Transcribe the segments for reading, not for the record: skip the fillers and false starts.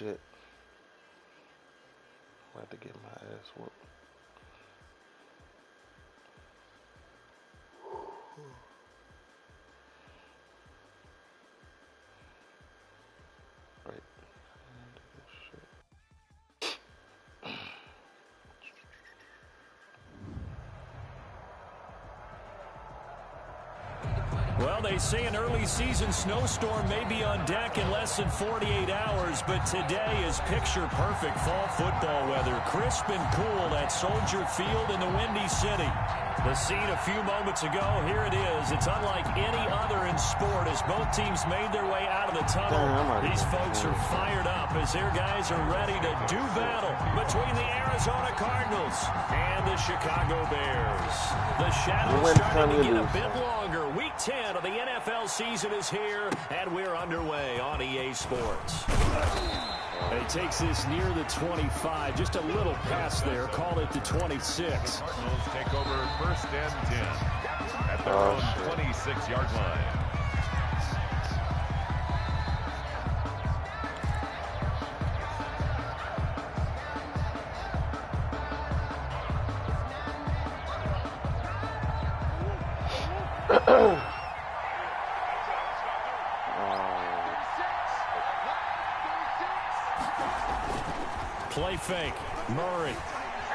shit. I have to get my ass whooped. Right. Well, they say an early season snowstorm may be on deck in less than 48 hours, but today is picture-perfect fall football weather. Crisp and cool at Soldier Field in the Windy City. The scene a few moments ago, here it is. It's unlike any other in sport as both teams made their way out of the tunnel. These folks are fired up as their guys are ready to do battle between the Arizona Cardinals and the Chicago Bears. The shadows starting to get a bit longer. Week 10 of the NFL season is here, and we're underway on EA Sports. He takes this near the 25, just a little pass there, call it the 26. Cardinals take over first and 10 at their own 26-yard line. Play fake. Murray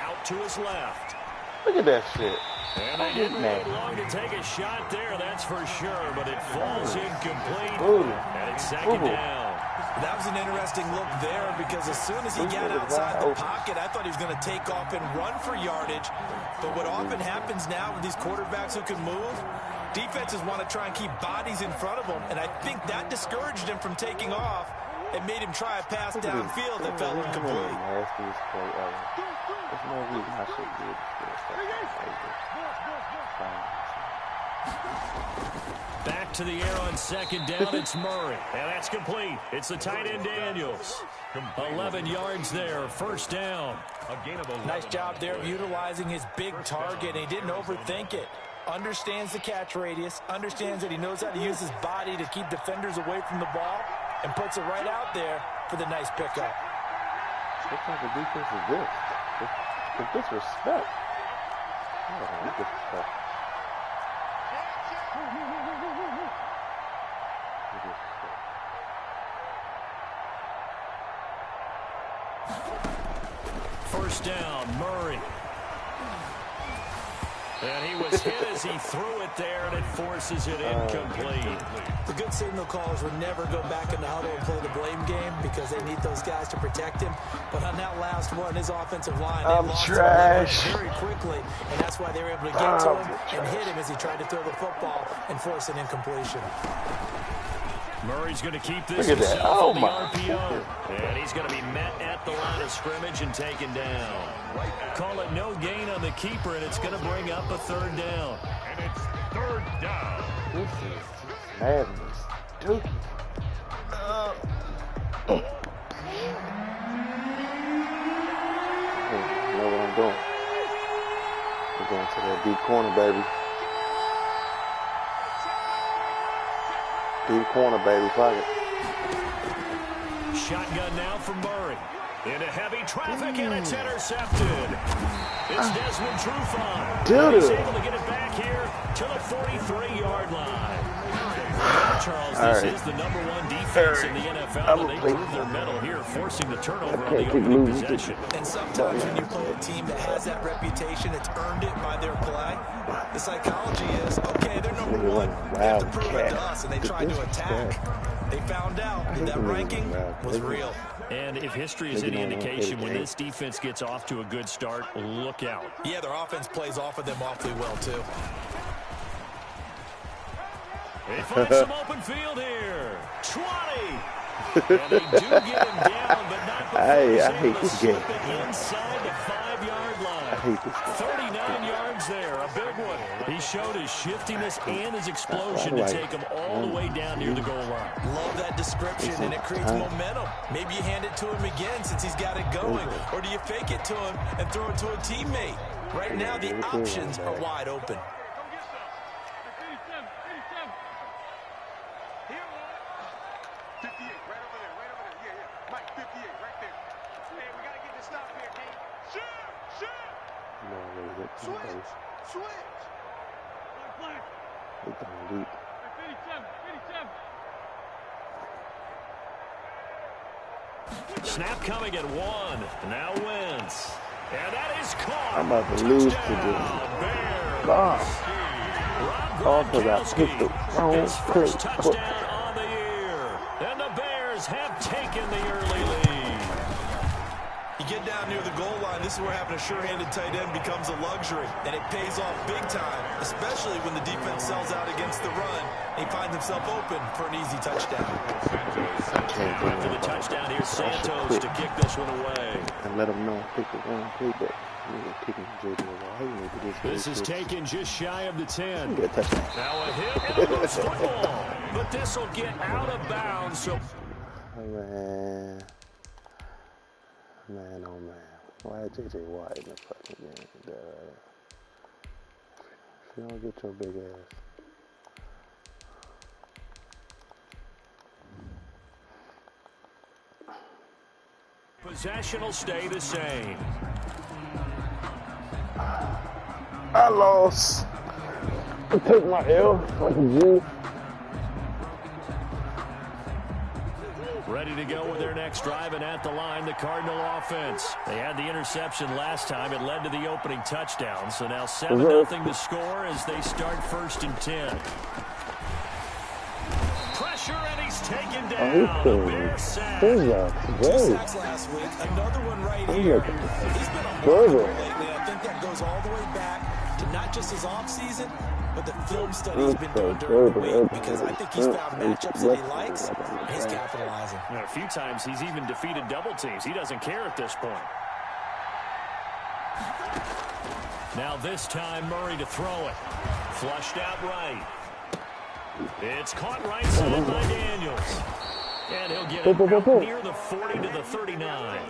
out to his left. Look at that shit. And they didn't wait long to take a shot there, that's for sure, but it falls incomplete. And it's second down. That was an interesting look there because as soon as he got outside the pocket, I thought he was going to take off and run for yardage. But what often happens now with these quarterbacks who can move, defenses want to try and keep bodies in front of them, and I think that discouraged him from taking off and made him try a pass downfield that fell incomplete. Back to the air on second down, it's Murray. And that's complete. It's the tight end Daniels. 11 yards there, first down. A gain of 11. Nice job there of utilizing his big target. He didn't overthink it. Understands the catch radius, understands that he knows how to use his body to keep defenders away from the ball, and puts it right out there for the nice pickup. What type of defense is this? It's disrespect. Oh, disrespect. First down, Murray. And he was hit as he threw it there, and it forces it incomplete. The good signal callers would never go back in the huddle and play the blame game because they need those guys to protect him. But on that last one, his offensive line, they lost him very quickly, and that's why they were able to get to him and hit him as he tried to throw the football and force an incompletion. Murray's going to keep this himself on the RPO. And he's going to be met at the line of scrimmage and taken down. Call it no gain on the keeper, and it's going to bring up a third down. And it's third down. This is madness. Dude. You know what I'm doing? I'm going to that deep corner, baby. Deep corner, baby, pocket. Shotgun now from Murray. Into heavy traffic, and it's intercepted. It's Desmond Trufant. He's able to get it back here to the 43-yard line. Charles, this is the #1 defense in the NFL, and they prove their mettle here, forcing the turnover on the opening possession. And sometimes when you play a team that has that reputation, it's earned it by their play. The psychology is, okay, they're #1. They have to prove it to us, and they tried to attack. They found out that that ranking was real. And if history is any indication, when this defense gets off to a good start, look out. Yeah, their offense plays off of them awfully well, too. They find some open field here. 20. And they do get him down, but not before I hate this game. Inside the 5-yard line. I hate this game. 39 yards there, a big one. He showed his shiftiness and his explosion to take him all the way down near the goal line. Love that description, and it creates momentum. Maybe you hand it to him again since he's got it going, or do you fake it to him and throw it to a teammate? Right now, the options are wide open. No, really hit somebody. They throwing deep. Snap coming at 1. Now wins. And that is caught. I'm about to lose to this. God. Oh, because I picked the wrong First touchdown on the year. And the Bears have taken the early lead. You get down near the goal line, this is where having a sure-handed tight end becomes a luxury, and it pays off big time, especially when the defense sells out against the run. He finds himself open for an easy touchdown. After the touchdown, here's Santos to kick this one away. And let him know I picked the wrong play, but kicking JJ This is taken just shy of the 10. Get a touchdown. Now a hit and a loose football. But this will get out of bounds. So Man, oh man. Why is JJ Watt in the fucking game? If you don't get your big ass. Possession will stay the same. I lost. I took my L. Fucking G. Ready to go with their next drive, and at the line, the Cardinal offense. They had the interception last time. It led to the opening touchdown. So now 7-0 to score as they start 1st and 10. Pressure, and he's taken down. The Bears sack. 2 sacks last week. Another one right here. He's been a horrible lately. I think that goes all the way back to not just his offseason, but the film study he's been doing during the week, because I think he's found matchups that he likes, and he's capitalizing. You know, a few times he's even defeated double teams. He doesn't care at this point. Now this time, Murray to throw it. Flushed out right. It's caught right side by Daniels. And he'll get it out near the 40 to the 39.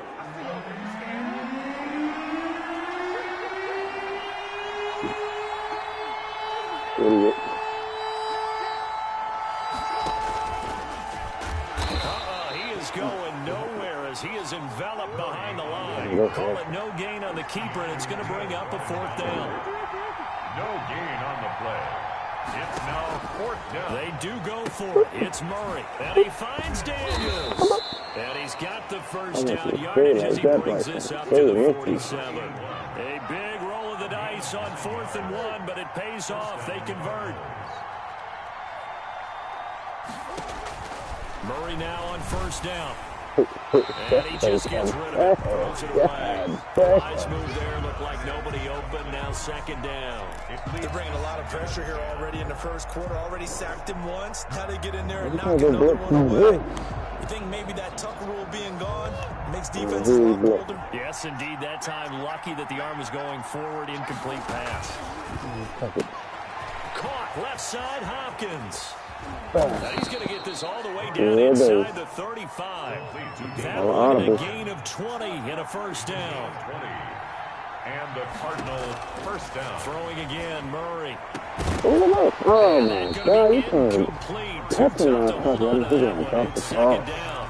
Idiot. He is going nowhere as he is enveloped behind the line. Call it no gain on the keeper, and it's going to bring up a 4th down. No gain on the play. It's now 4th down. They do go for it. It's Murray. And he finds Daniels. And he's got the first down yardage as he brings this up to the 47. A big roll of the dice on 4th and 1, but it pays off. They convert. Murray now on 1st down. And he just gets rid of it. Throws it away. Nice move there. Looked like nobody open. Now 2nd down. They're bringing a lot of pressure here already in the 1st quarter. Already sacked him once. Now they get in there and knock another one away. You think maybe that tuck rule being gone makes defenses a lot bolder? Yes, indeed. That time, lucky that the arm was going forward. Incomplete pass. Caught left side, Hopkins. Now he's going to get this all the way down inside the 35. That will get a gain of 20 in a 1st down. 20. And the Cardinal 1st down. Throwing again, Murray. Oh my God, you can't. Complete. Too tough to hold on to that one. It's 2nd down.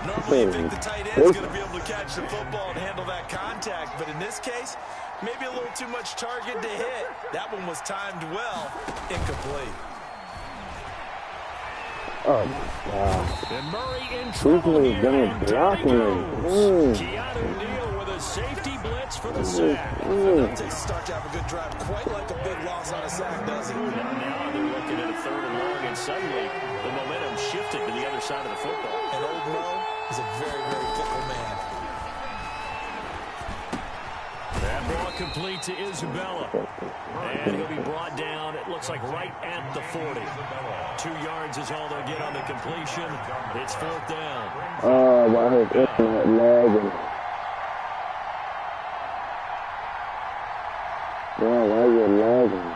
Normally you think the tight end's going to be able to catch the football and handle that contact, but in this case, maybe a little too much target to hit. That one was timed well. Incomplete. Oh my God. And Murray in trouble here. Keanu Neal with a safety blitz for the sack. That takes a start to have a good drive. Quite like a big loss on a sack, does he? Now they're looking at a 3rd and long, and suddenly the momentum shifted to the other side of the football. And old Mo is a very, very fickle man. That ball complete to Isabella. And he'll be brought down, it looks like right at the 40. 2 yards is all they'll get on the completion. It's 4th down. Oh, my internet lagging. Yeah, why are you lagging?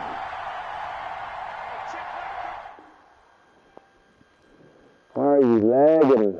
Why are you lagging?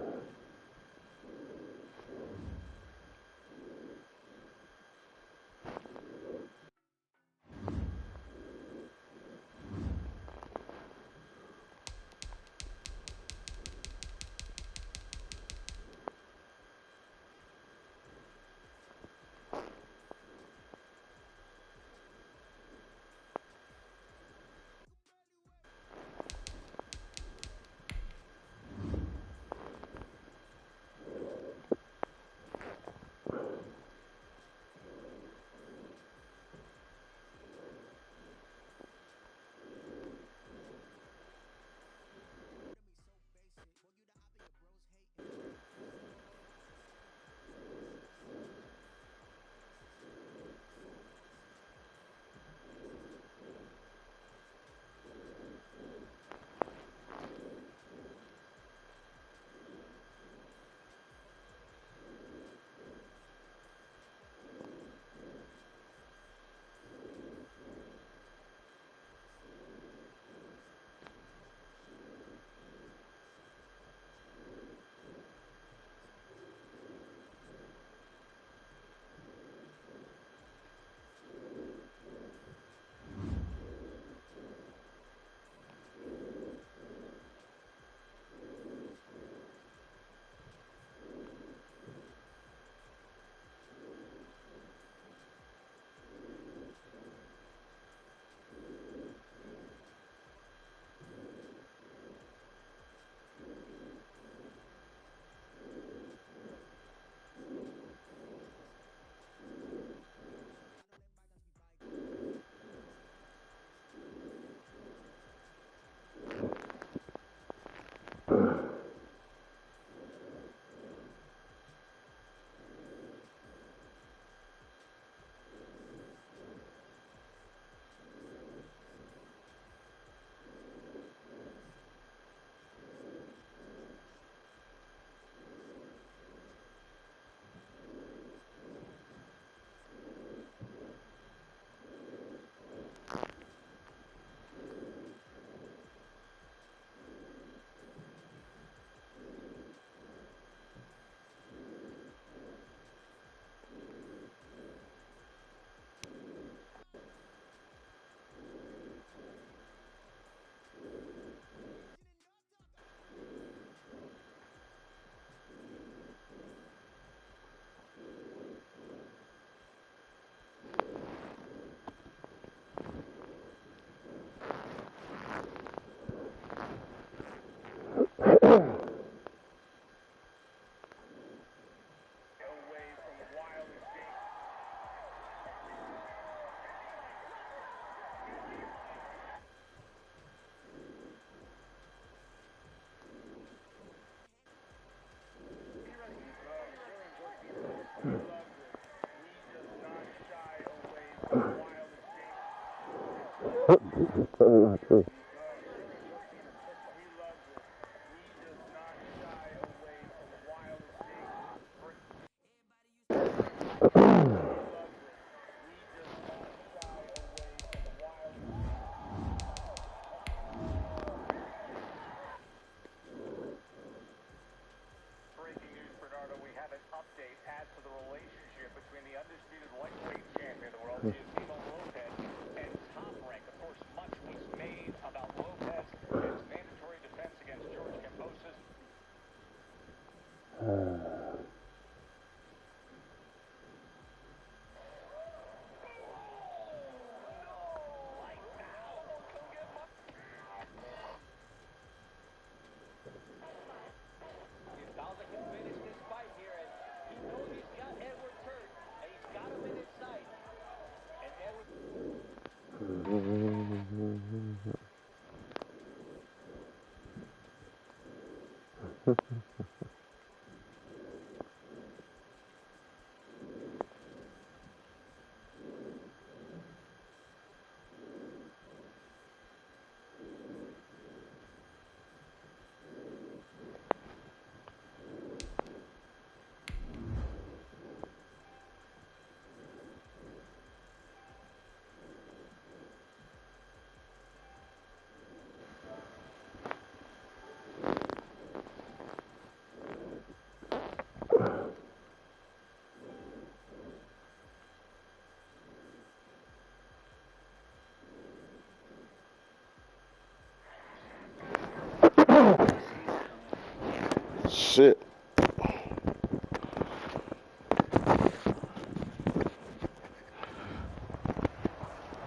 Shit.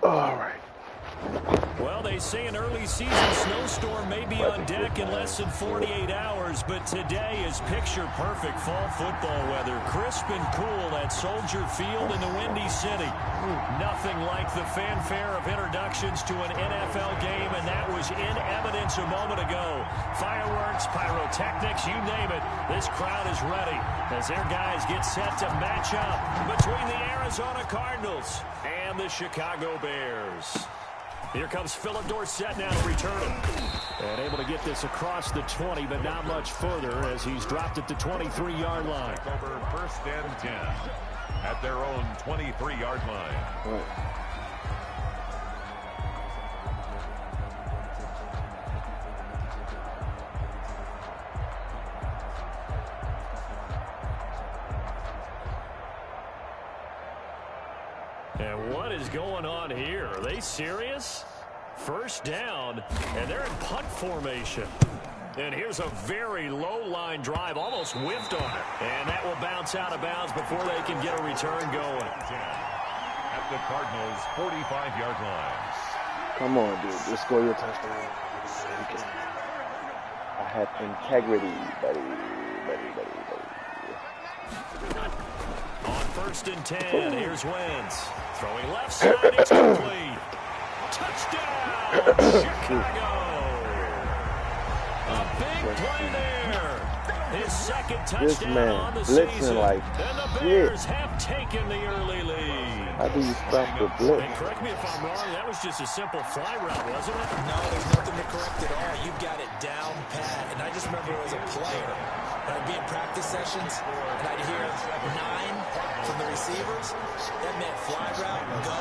All right. Well, they say an early season snowstorm may be on deck in less than 48 hours, but today is picture-perfect fall football weather. Crisp and cool at Soldier Field in the Windy City. Nothing like the fanfare of introductions to an NFL game, and that was in evidence a moment ago. Fireworks, pyrotechnics, you name it. This crowd is ready as their guys get set to match up between the Arizona Cardinals and the Chicago Bears. Here comes Philip Dorsett now to return it. And able to get this across the 20, but not much further as he's dropped at the 23-yard line. Over 1st and 10 at their own 23-yard line. And what is going on here? Are they serious? First down, and they're in punt formation. And here's a very low-line drive, almost whiffed on it. And that will bounce out of bounds before they can get a return going. At the Cardinals' 45-yard line. Come on, dude. Just score your touchdown. I have integrity, buddy. On 1st and 10, here's Wentz. Throwing left side, it's complete. Touchdown, Chicago. A big play there. His second touchdown on the season. Like and the Bears have taken the early lead. How do you stop the blitz? And correct me if I'm wrong, that was just a simple fly route, wasn't it? No, there's nothing to correct at all. You've got it down pat. And I just remember as a player, when I'd be in practice sessions, and I'd hear 9 from the receivers. That meant fly route, go,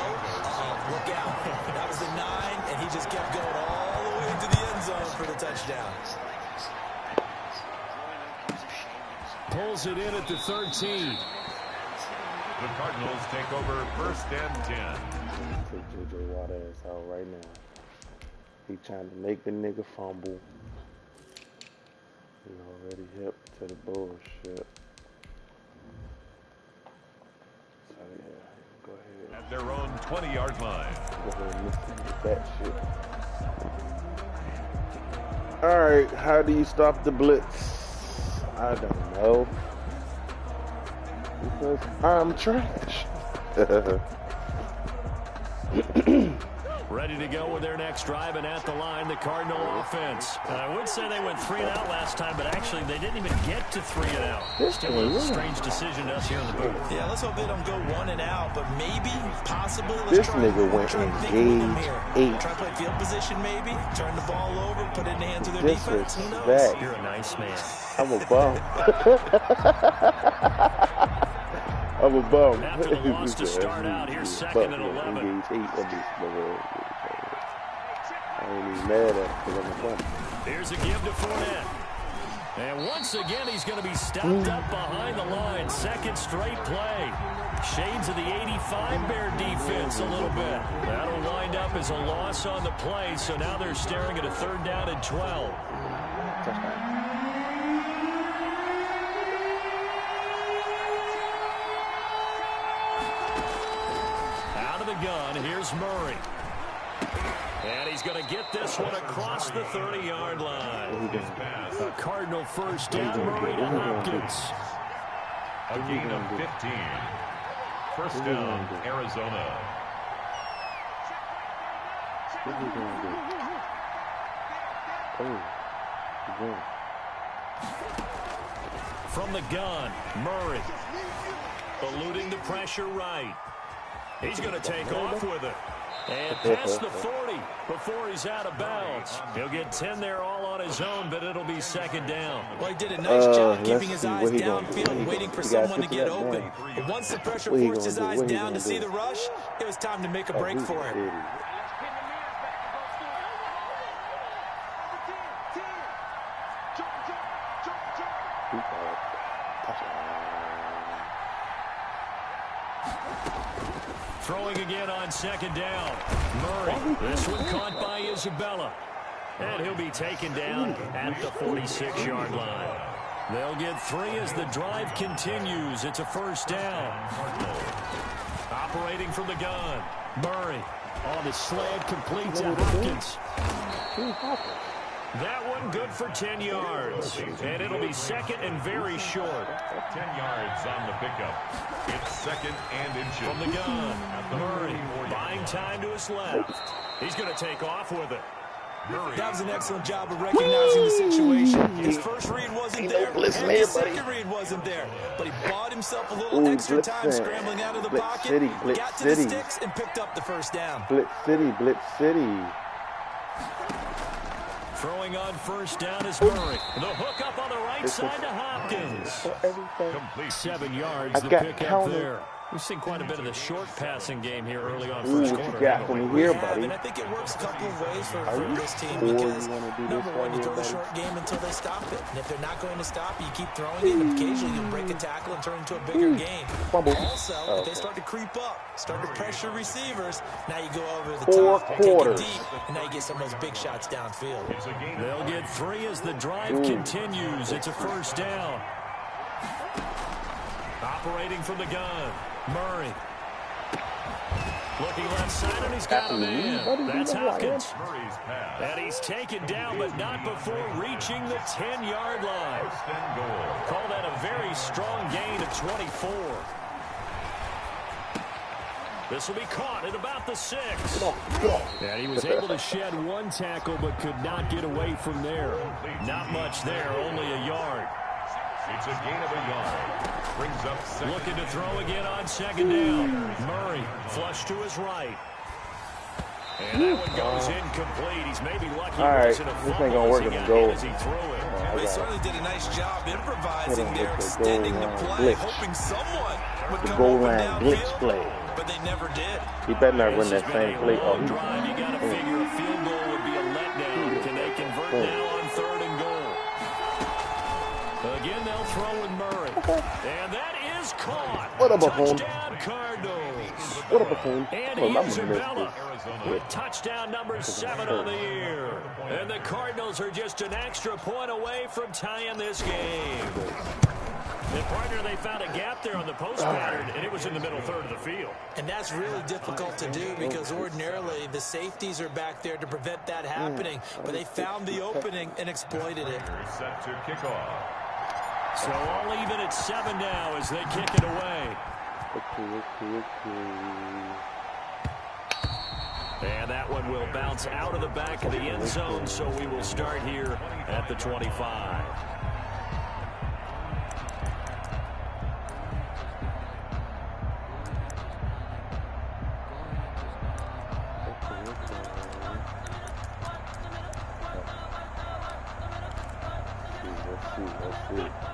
look out. That was the 9, and he just kept going all the way into the end zone for the touchdown. Pulls it in at the 13. The Cardinals take over 1st and 10. Take J.J. Watt ass out right now. He trying to make the nigga fumble. He already hip to the bullshit. So yeah, go ahead. At their own 20-yard line. Go ahead and listen to that shit. Alright, how do you stop the blitz? I don't know. Because I'm trash. Ready to go with their next drive, and at the line, the Cardinal offense. I would say they went 3 and out last time, but actually they didn't even get to 3 and out. Still a strange decision to us here in the booth. Yeah, let's hope they don't go 1 and out, but maybe, possibly, this nigga went engaged 8. Try to play field position, maybe. Turn the ball over, put it in the hands of their defense. Who knows? You're a nice man. I'm a bum. I'm a bum. After the loss to start out, here's 2nd and 11. I ain't even mad at it because I'm a bum. Here's a give to Fournette. And once again, he's going to be stopped up behind the line. 2nd straight play. Shades of the 85 Bear defense a little bit. That'll wind up as a loss on the play, so now they're staring at a 3rd down and 12. Out of the gun, here's Murray. And he's going to get this one across the 30-yard line. A Cardinal 1st down, Murray to Hopkins. A gain of 15. 1st down, Arizona. From the gun, Murray. Eluding the pressure right. He's going to take off with it. And past the 40 before he's out of bounds. He'll get 10 there all on his own, but it'll be 2nd down. Well, he did a nice job keeping his eyes downfield, waiting for someone to get open. But once the pressure forced his eyes down to see the rush, it was time to make a break for it. Throwing again on 2nd down. Murray. This one caught by Isabella. And he'll be taken down at the 46-yard line. They'll get 3 as the drive continues. It's a 1st down. Operating from the gun. Murray on the slant, complete to Hopkins. That one good for 10 yards. And it'll be 2nd and very short. 10 yards on the pickup. It's 2nd and inches. From the gun, Murray buying time to his left. He's going to take off with it. That was an excellent job of recognizing the situation. His first read wasn't there, and his second read wasn't there. But he bought himself a little extra time scrambling out of the pocket, got to the sticks, and picked up the 1st down. Blitz City, Blitz City. Throwing on 1st down is Murray. The hook up on the right side to Hopkins. Complete 7 yards, the pick up there. We've seen quite a bit of the short passing game here early on first quarter. What you got from here, buddy? And I think it works a couple of ways for this team because, number one, you throw the short game until they stop it. And if they're not going to stop it, you keep throwing it, and occasionally you break a tackle and turn into a bigger game. Also, if they start to creep up, start to pressure receivers, now you go over the top, take it deep, and now you get some of those big shots downfield. They'll get 3 as the drive continues. It's a 1st down. Operating from the gun. Murray. Looking left side, and he's got a man. That's Hopkins. And he's taken down, but not before reaching the 10-yard line. Call that a very strong gain of 24. This will be caught at about the 6. And he was able to shed 1 tackle, but could not get away from there. Not much there, only a yard. It's a gain of a yard. Brings up 2nd. Looking to throw again on 2nd down. Murray flush to his right. And that one goes incomplete. He's maybe lucky. All right, this ain't gonna work if it goes. They certainly did a nice job improvising there, extending the play, hoping someone would come open downfield, but they never did. He better not run that same play. Oh, drive, you got to figure a field goal would be a letdown. Can they convert now on 3rd and goal? Again, they'll throw with Murray. And that is caught. What a buffoon. Touchdown, Cardinals. What a buffoon. And Isabella with touchdown number 7 on the year. And the Cardinals are just an extra point away from tying this game. And partner, they found a gap there on the post pattern, and it was in the middle 3rd of the field. And that's really difficult to do because ordinarily the safeties are back there to prevent that happening. But they found the opening and exploited it. Set to kick off. So all even at 7 now as they kick it away. And that one will bounce out of the back of the end zone, so we will start here at the 25.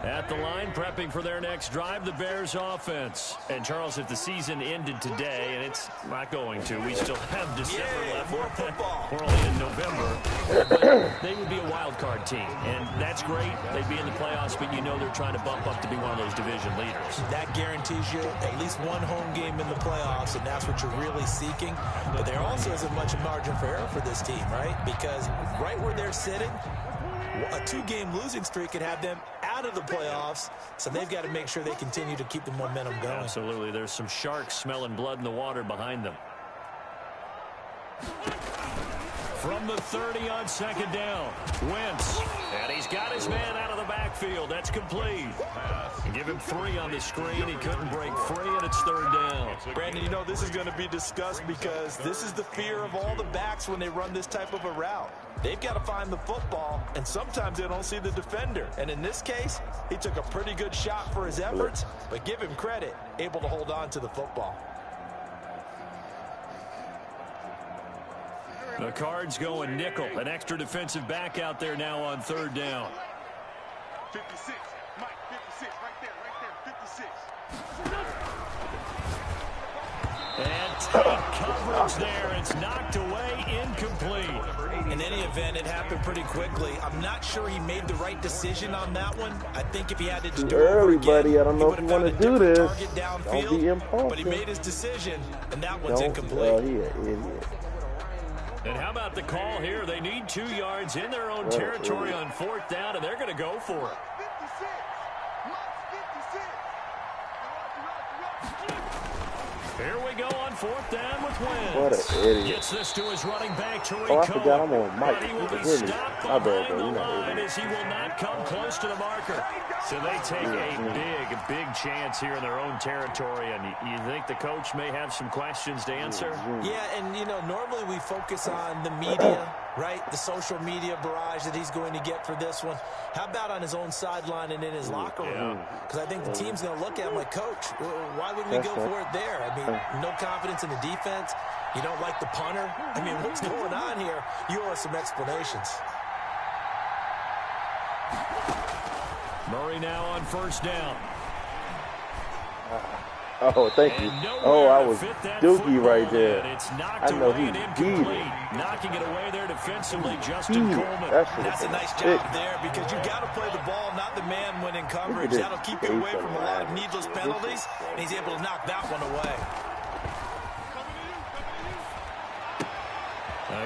At the line, prepping for their next drive, the Bears offense. And, Charles, if the season ended today, and it's not going to, we still have December left. More football. We're only in November. But they would be a wild card team. And that's great. They'd be in the playoffs, but you know they're trying to bump up to be one of those division leaders. That guarantees you at least one home game in the playoffs, and that's what you're really seeking. But there also isn't much margin for error for this team, right? Because right where they're sitting, a 2-game losing streak could have them out of the playoffs, so they've got to make sure they continue to keep the momentum going. Absolutely. There's some sharks smelling blood in the water behind them. From the 30 on second down, Wentz. And he's got his man out of the backfield. That's complete. Give him 3 on the screen. He couldn't break free, and it's third down. Brandon, you know this is going to be discussed because this is the fear of all the backs when they run this type of a route. They've got to find the football, and sometimes they don't see the defender. And in this case, he took a pretty good shot for his efforts, but give him credit, able to hold on to the football. The Cards going nickel. An extra defensive back out there now on third down. 56. Mike, 56. Right there. 56. And tight coverage there. It's knocked away, incomplete. In any event, it happened pretty quickly. I'm not sure he made the right decision on that one. I think if he had to do it early, again, buddy. I don't know if you want to do this. Don't be impulsive. But he made his decision, and that one's incomplete. Oh, he an idiot. And how about the call here? They need 2 yards in their own territory on fourth down, and they're going to go for it. 56. Mike, 56. Here we go on fourth down with Wentz. What an idiot. Gets this to his running back, Tariq Oh, I forgot I'm on Mike. But he will be Really? stopped My bad, behind bro. the You're not line idiot. as he will not come close to the marker. So they take a big chance here in their own territory, and you think the coach may have some questions to answer? Yeah, and, you know, normally we focus on the media, right? The social media barrage that he's going to get for this one. How about on his own sideline and in his locker room? Because I think the team's going to look at him like, Coach, why wouldn't we go for it there? I mean, no confidence in the defense. You don't like the punter. I mean, what's going on here? You owe us some explanations. Murray now on first down. Oh, thank you. Oh, I was dookie right there. It's knocked I know away he and beat incomplete. it. Knocking it away there defensively, Justin Coleman. That's a nice job there because you got to play the ball, not the man when in coverage. That'll keep you away from a lot of needless penalties, and he's able to knock that one away.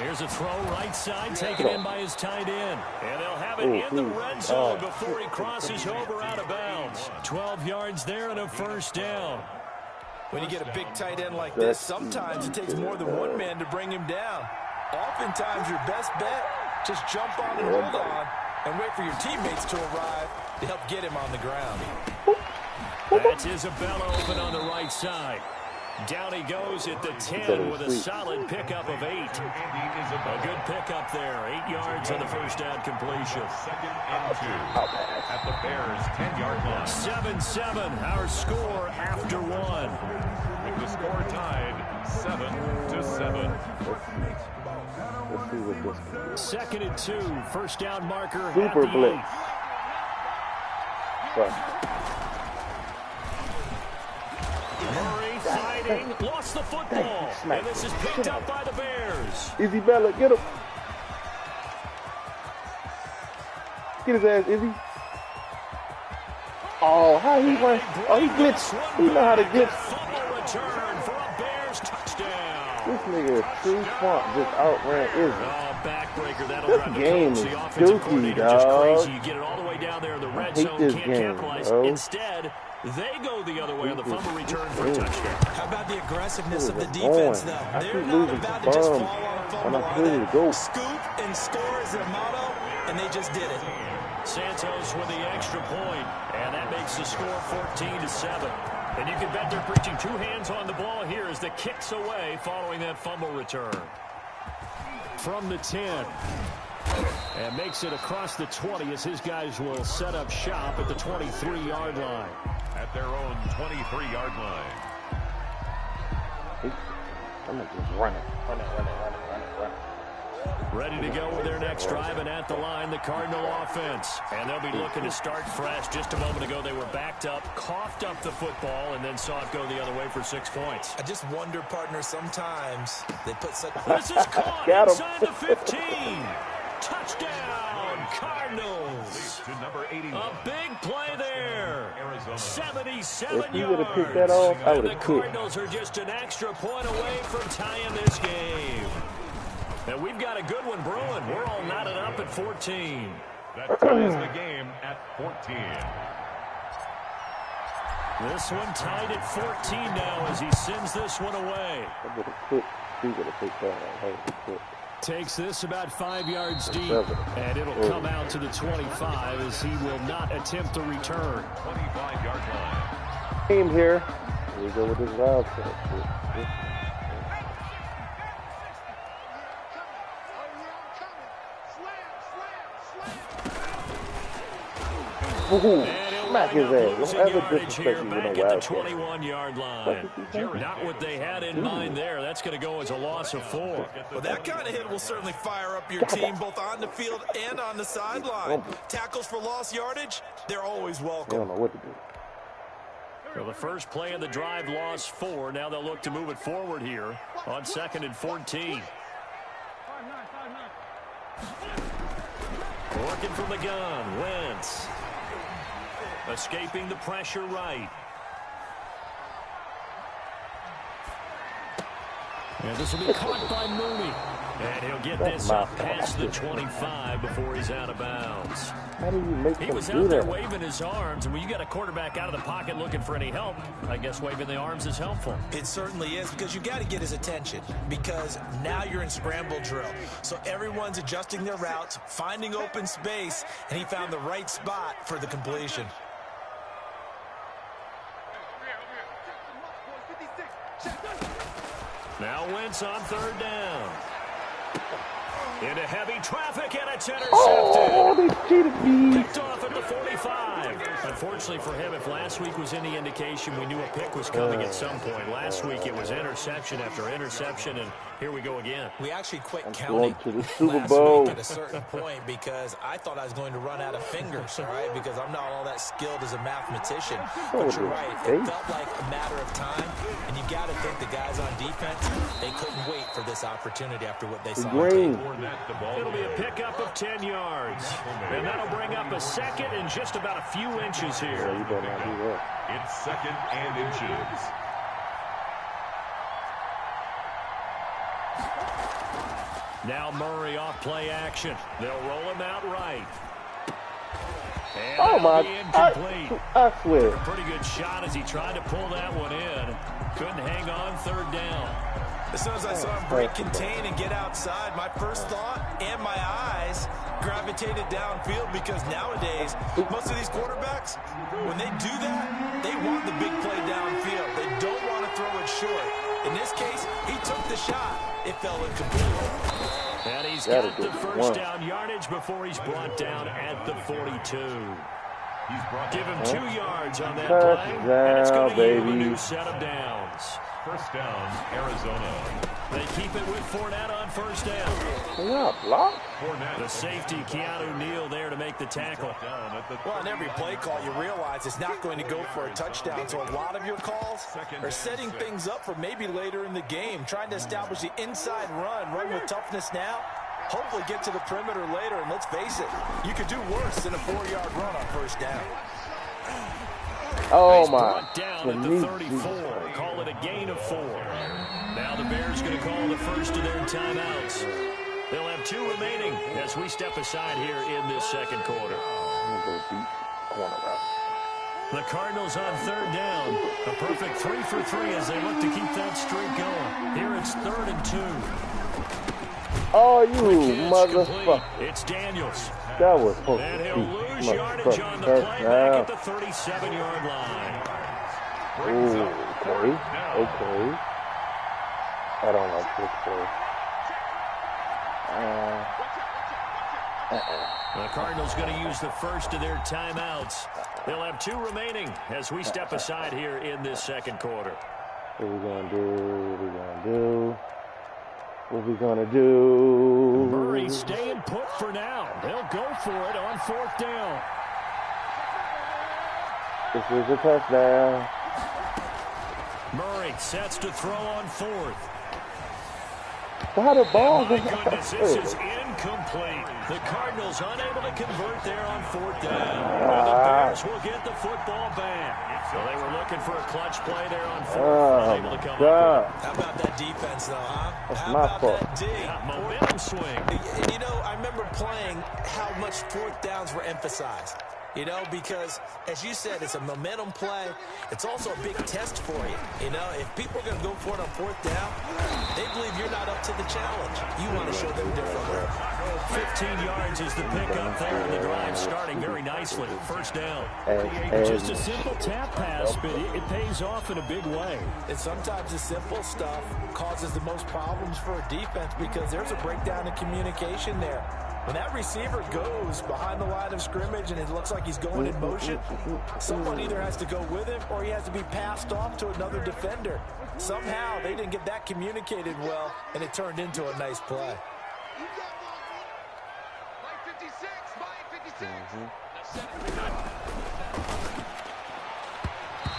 Here's a throw right side, taken in by his tight end. And they'll have it in the red zone before he crosses over out of bounds. 12 yards there and a first down. When you get a big tight end like this, sometimes it takes more than one man to bring him down. Oftentimes, your best bet, just jump on and hold on and wait for your teammates to arrive to help get him on the ground. That's Isabella open on the right side. Down he goes at the 10 with a solid pickup of 8. A good pickup there. 8 yards on the first down completion. Second and 2 at the Bears' 10-yard line. 7-7, our score after 1. With the score tied 7-7. Let's see what this is. Second and 2, first down marker. Super at the blitz. 8. Murray fighting, lost the football, and this is picked up by the Bears. Izzy Bella, get him. Get his ass, Izzy. Oh, how he went. Oh, he glitched. He know how to glitch. Fumble return for a Bears touchdown. This nigga is true swamp, just outran Izzy. Oh, backbreaker. That'll This drive game the is coach, the offensive dookie, coordinator, just dog. crazy. You get it all the way down there in the red hate zone, this can't game, capitalize. bro. Instead, they go the other way on the fumble return for a touchdown. How about the aggressiveness of the Where's it defense, going? though? I They're keep not losing about to to just bums, fall on a and fumble. I'm ready to go. Scoop and score is their motto, and they just did it. Santos with the extra point, and that makes the score 14-7. And you can bet they're preaching 2 hands on the ball here as the kick's away following that fumble return. From the 10. And makes it across the 20 as his guys will set up shop at the 23-yard line. At their own 23-yard line. I'm going to just run it. Ready to go with their next drive, and at the line, the Cardinal offense. And they'll be looking to start fresh. Just a moment ago, they were backed up, coughed up the football, and then saw it go the other way for 6 points. I just wonder, partner, sometimes they put such... This is caught inside the 15. Touchdown, Cardinals. To number 81. A big play there. Arizona. 77 If he yards. would have picked that off, I would And the have quit. Cardinals are just an extra point away from tying this game. And we've got a good one brewing. We're all knotted up at 14. That ties the game at 14. This one tied at 14 now as he sends this one away. I would have quit. He would have picked that off. I would have quit. Takes this about 5 yards deep, and it'll come out to the 25 as he will not attempt to return. 25-yard line. Team here. Here we go with this wild card. Ooh, smack his ass. Don't ever disrespect me with back no at the wild card. 21-yard line. Not what they had in mind there. That's going to go as a loss of 4. Well, that kind of hit will certainly fire up your team both on the field and on the sideline. Tackles for lost yardage, they're always They welcome. don't know what to do. So the first play of the drive lost 4. Now they'll look to move it forward here on 2nd and 14. Working from the gun, Wentz. Escaping the pressure right. And this will be caught by Mooney. And he'll get this up past the 25 before he's out of bounds. How do you make He him was do out there that? waving his arms, and when you got a quarterback out of the pocket looking for any help, I guess waving the arms is helpful. It certainly is, because you got to get his attention, because now you're in scramble drill. So everyone's adjusting their routes, finding open space, and he found the right spot for the completion. Now Wentz on 3rd down. Into heavy traffic, and it's intercepted. Oh, they cheated me. Picked off at the 45. Unfortunately for him, if last week was any indication, we knew a pick was coming at some point. Last week it was interception after interception, and here we go again. We actually quit I'm counting going to the Super last Bowl. week at a certain point because I thought I was going to run out of fingers, all right, because I'm not all that skilled as a mathematician. But you're right, it felt like a matter of time, and you got to think the guys on defense, they couldn't wait for this opportunity after what they saw. Green. It'll be a pickup of 10 yards. And that'll bring up a 2nd and just about a few inches Yeah, here. you better not do that. It's 2nd and inches. Now Murray off play action. They'll roll him out right. And Oh, that'll my. be incomplete. I swear. Pretty good shot as he tried to pull that one in. Couldn't hang on 3rd down. As soon as I saw him break contain and get outside, my first thought and my eyes gravitated downfield, because nowadays, most of these quarterbacks, when they do that, they want the big play downfield. They don't want to throw it short. In this case, he took the shot. It fell incomplete. And he's got the first down yardage before he's brought down at the 42. Give him 2 yards on that play, and it's going to yield a new set of downs. First down, Arizona. They keep it with Fournette on first down. Yeah, block. The safety, Keanu Neal, there to make the tackle. Well, on every play call, you realize it's not going to go for a touchdown. So a lot of your calls are setting things up for maybe later in the game, trying to establish the inside run with toughness now. Hopefully get to the perimeter later, and let's face it, you could do worse than a 4-yard run on first down. Oh, He's my. brought down at the 34. Call it a gain of 4. Now the Bears going to call the first of their timeouts. They'll have 2 remaining as we step aside here in this 2nd quarter. I'm going to go deep corner route. The Cardinals on 3rd down. A perfect 3 for 3 as they look to keep that streak going. Here it's 3rd and 2. Oh, you motherfucker. It's Daniels. That was supposed And to he'll be lose yardage on the play back at the 37-yard line. Okay. I don't like this play. The Cardinals going to use the first of their timeouts. They'll have 2 remaining as we step aside here in this second quarter. What we gonna do? What we gonna do? Murray staying put for now. They'll go for it on 4th down. This is a touchdown. Murray sets to throw on 4th. How the ball? My goodness, this is incomplete. The Cardinals unable to convert there on 4th down. Well, the Bears will get the football back. So they were looking for a clutch play there on 4th. Unable to come up. How about that defense, though, huh? That's How my about fault. that D? Yeah, momentum swing. You know, I remember playing how much 4th downs were emphasized. You know, because, as you said, it's a momentum play. It's also a big test for you. You know, if people are going to go for it on 4th down, they believe you're not up to the challenge. You want to show them differently. 15 yards is the pickup there, and the drive starting very nicely. 1st down. Just a simple tap pass, but it pays off in a big way. And sometimes the simple stuff causes the most problems for a defense because there's a breakdown in communication there. When that receiver goes behind the line of scrimmage and it looks like he's going in motion, someone either has to go with him or he has to be passed off to another defender. Somehow they didn't get that communicated well, and it turned into a nice play.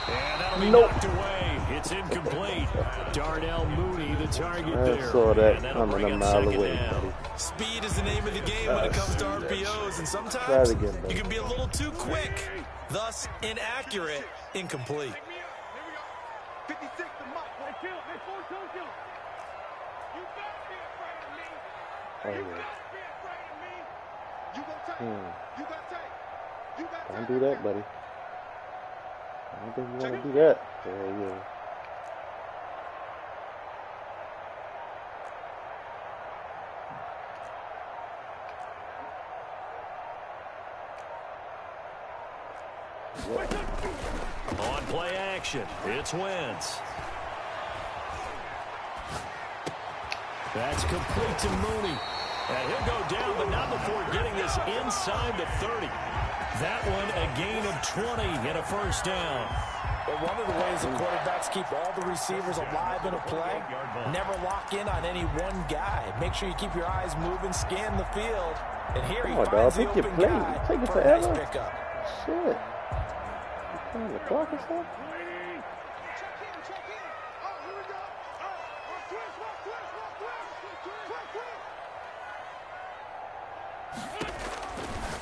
And that'll be knocked away. It's incomplete. Darnell Mooney, the target there. I saw that And that'll coming bring a up mile 2nd away. down. Speed is the name of the game when it comes to RPOs, and Try sometimes it again, buddy. you can be a little too quick, thus inaccurate, incomplete. 56 to Mike. They kill. They force him to kill. You better be afraid of me. Oh, You yeah. better be afraid of me. You gonna take. You got take. You got Don't take. do that, buddy. I don't think you want to do that. Yeah. On play action, it's Wentz. That's complete to Mooney. And he'll go down, but not before getting this inside the 30. That one a gain of 20 and a 1st down. But one of the ways the quarterbacks keep all the receivers alive in a play, never lock in on any one guy. Make sure you keep your eyes moving, scan the field. And here he Come on, finds dog. the Pick your open play. guy Take it for a nice forever. pickup. Shit. You playing the clock or something? Check in. Oh, here we go. Oh, twist.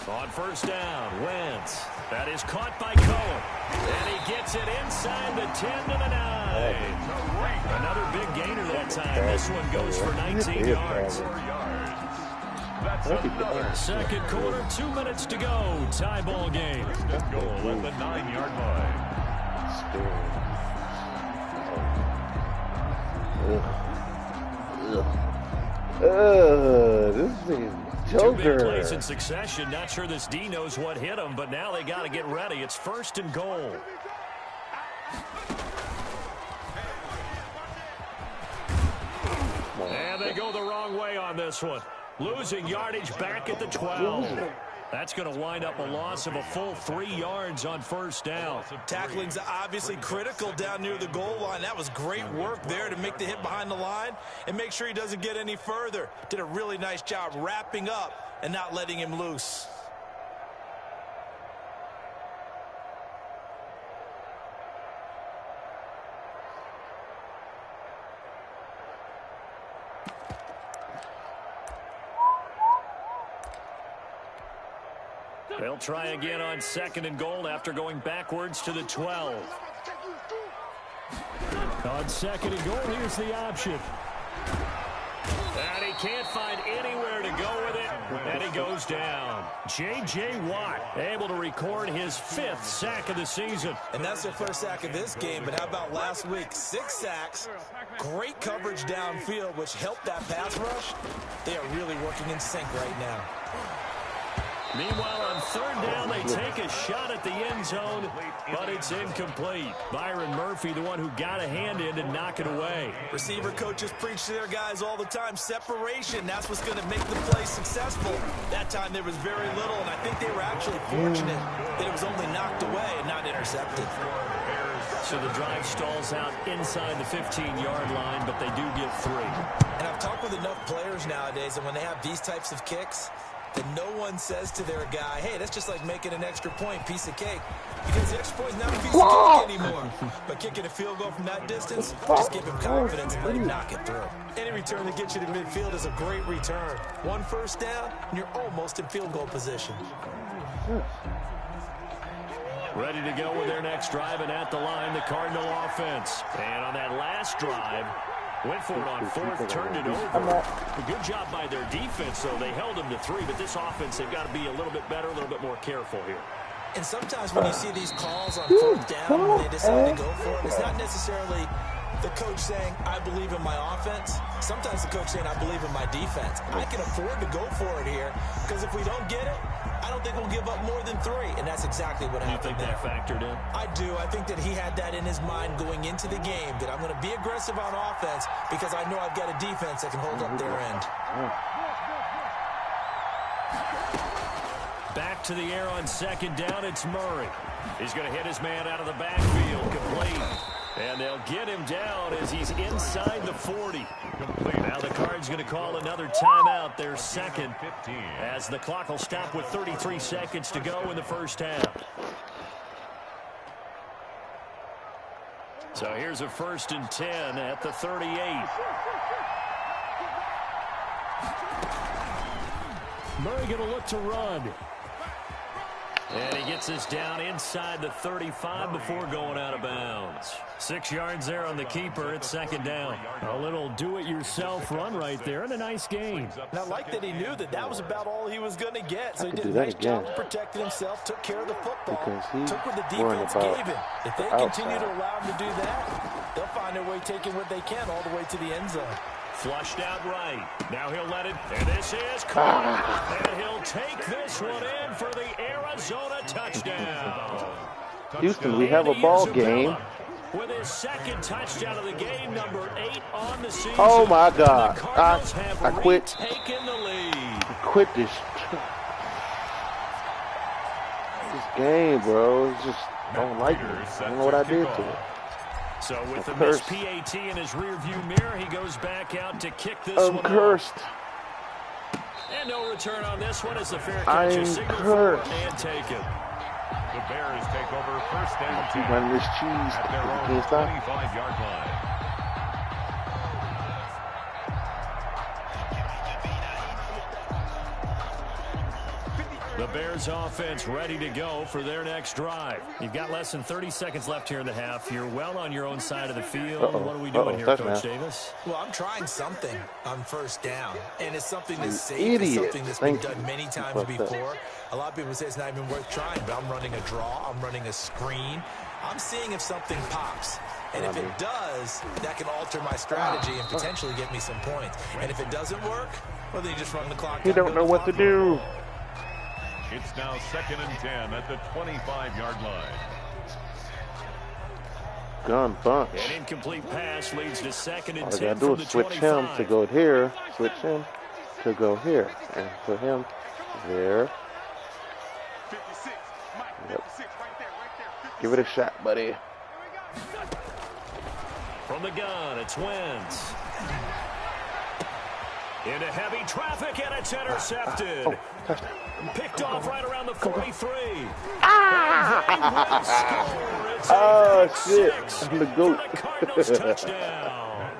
On 1st down, Wentz. That is caught by Cohen. And he gets it inside the 10 to the 9. Another big gainer that time. This one goes for 19 yards. That's another 2nd quarter, 2 minutes to go. Tie ball game. goal at the 9-yard line. This is 2 big Joker. plays in succession. Not sure this D knows what hit him, but now they got to get ready. It's 1st and goal. And they go the wrong way on this one. Losing yardage back at the 12. That's going to wind up a loss of a full 3 yards on 1st down. Tackling's obviously critical down near the goal line. That was great work there to make the hit behind the line and make sure he doesn't get any further. Did a really nice job wrapping up and not letting him loose. They'll try again on 2nd and goal after going backwards to the 12. On 2nd and goal, here's the option. And he can't find anywhere to go with it, and he goes down. J.J. Watt able to record his 5th sack of the season. And that's their first sack of this game, but how about last week? 6 sacks, great coverage downfield, which helped that pass rush. They are really working in sync right now. Meanwhile, on third down, they take a shot at the end zone, but it's incomplete. Byron Murphy, the one who got a hand in to knock it away. Receiver coaches preach to their guys all the time. Separation, that's what's going to make the play successful. That time there was very little, and I think they were actually fortunate that it was only knocked away and not intercepted. So the drive stalls out inside the 15-yard line, but they do get 3. And I've talked with enough players nowadays, and when they have these types of kicks, that no one says to their guy, hey, that's just like making an extra point, piece of cake. Because the extra point is not a piece of cake anymore. But kicking a field goal from that distance, just give him confidence and let him knock it through. Any return that gets you to midfield is a great return. 1 first down, and you're almost in field goal position. Ready to go with their next drive, and at the line, the Cardinal offense. And on that last drive, went for it on 4th, turned it over. A good job by their defense, though. They held them to 3, but this offense, they've got to be a little bit better, a little bit more careful here. And sometimes when you see these calls on 4th down, when they decide to go for it, it's not necessarily the coach saying, I believe in my offense. Sometimes the coach saying, I believe in my defense. I can afford to go for it here, because if we don't get it, I don't think we'll give up more than 3, and that's exactly what happened there. You think that factored in? I do. I think that he had that in his mind going into the game, that I'm going to be aggressive on offense because I know I've got a defense that can hold up their end. Back to the air on 2nd down, it's Murray. He's going to hit his man out of the backfield, complete. And they'll get him down as he's inside the 40. Now the Cards going to call another timeout, their 2nd, as the clock will stop with 33 seconds to go in the first half. So here's a 1st and 10 at the 38. Murray going to look to run. And he gets us down inside the 35 before going out of bounds. 6 yards there on the keeper. It's 2nd down. A little do-it-yourself run right there and a nice gain. And I like that he knew that that was about all he was going to get. So he did a nice job of protecting himself, took care of the football, took what the defense gave him. If they continue to allow him to do that, they'll find their way taking what they can all the way to the end zone. Flushed out right. Now he'll let it. And this is caught. And he'll take this one in for the Arizona touchdown. Houston, we have a ball game. With his 2nd touchdown of the game, number 8 on the season. Oh my God! I quit. Taking the lead. I quit this game, bro. It's just don't like me. I don't know what I did to it. So with the missed PAT in his rearview mirror, he goes back out to kick this one cursed. And no return on this one as the fair catch is signaled for and taken. The Bears take over 1st and 10 running this cheese at their own 25-yard line. The Bears offense ready to go for their next drive. You've got less than 30 seconds left here in the half. You're well on your own side of the field. What are we doing here, Coach Davis? Well, I'm trying something on 1st down, and it's something that's safe. It's something that's been done many times before. A lot of people say it's not even worth trying, but I'm running a draw. I'm running a screen. I'm seeing if something pops. And if it does, that can alter my strategy and potentially get me some points. And if it doesn't work, well, then you just run the clock. You don't know what to do. It's now 2nd and 10 at the 25-yard line. Gun bunch. An incomplete pass leads to 2nd and 10 All I gotta do from is the switch 25. him to go here, switch him to go here, and put him there. 56. Mike, 56, right there, 56. Give it a shot, buddy. From the gun, it's Wentz. Into heavy traffic, and it's intercepted. Oh, touchdown. Picked off right around the 43. Oh, shit. I'm the GOAT.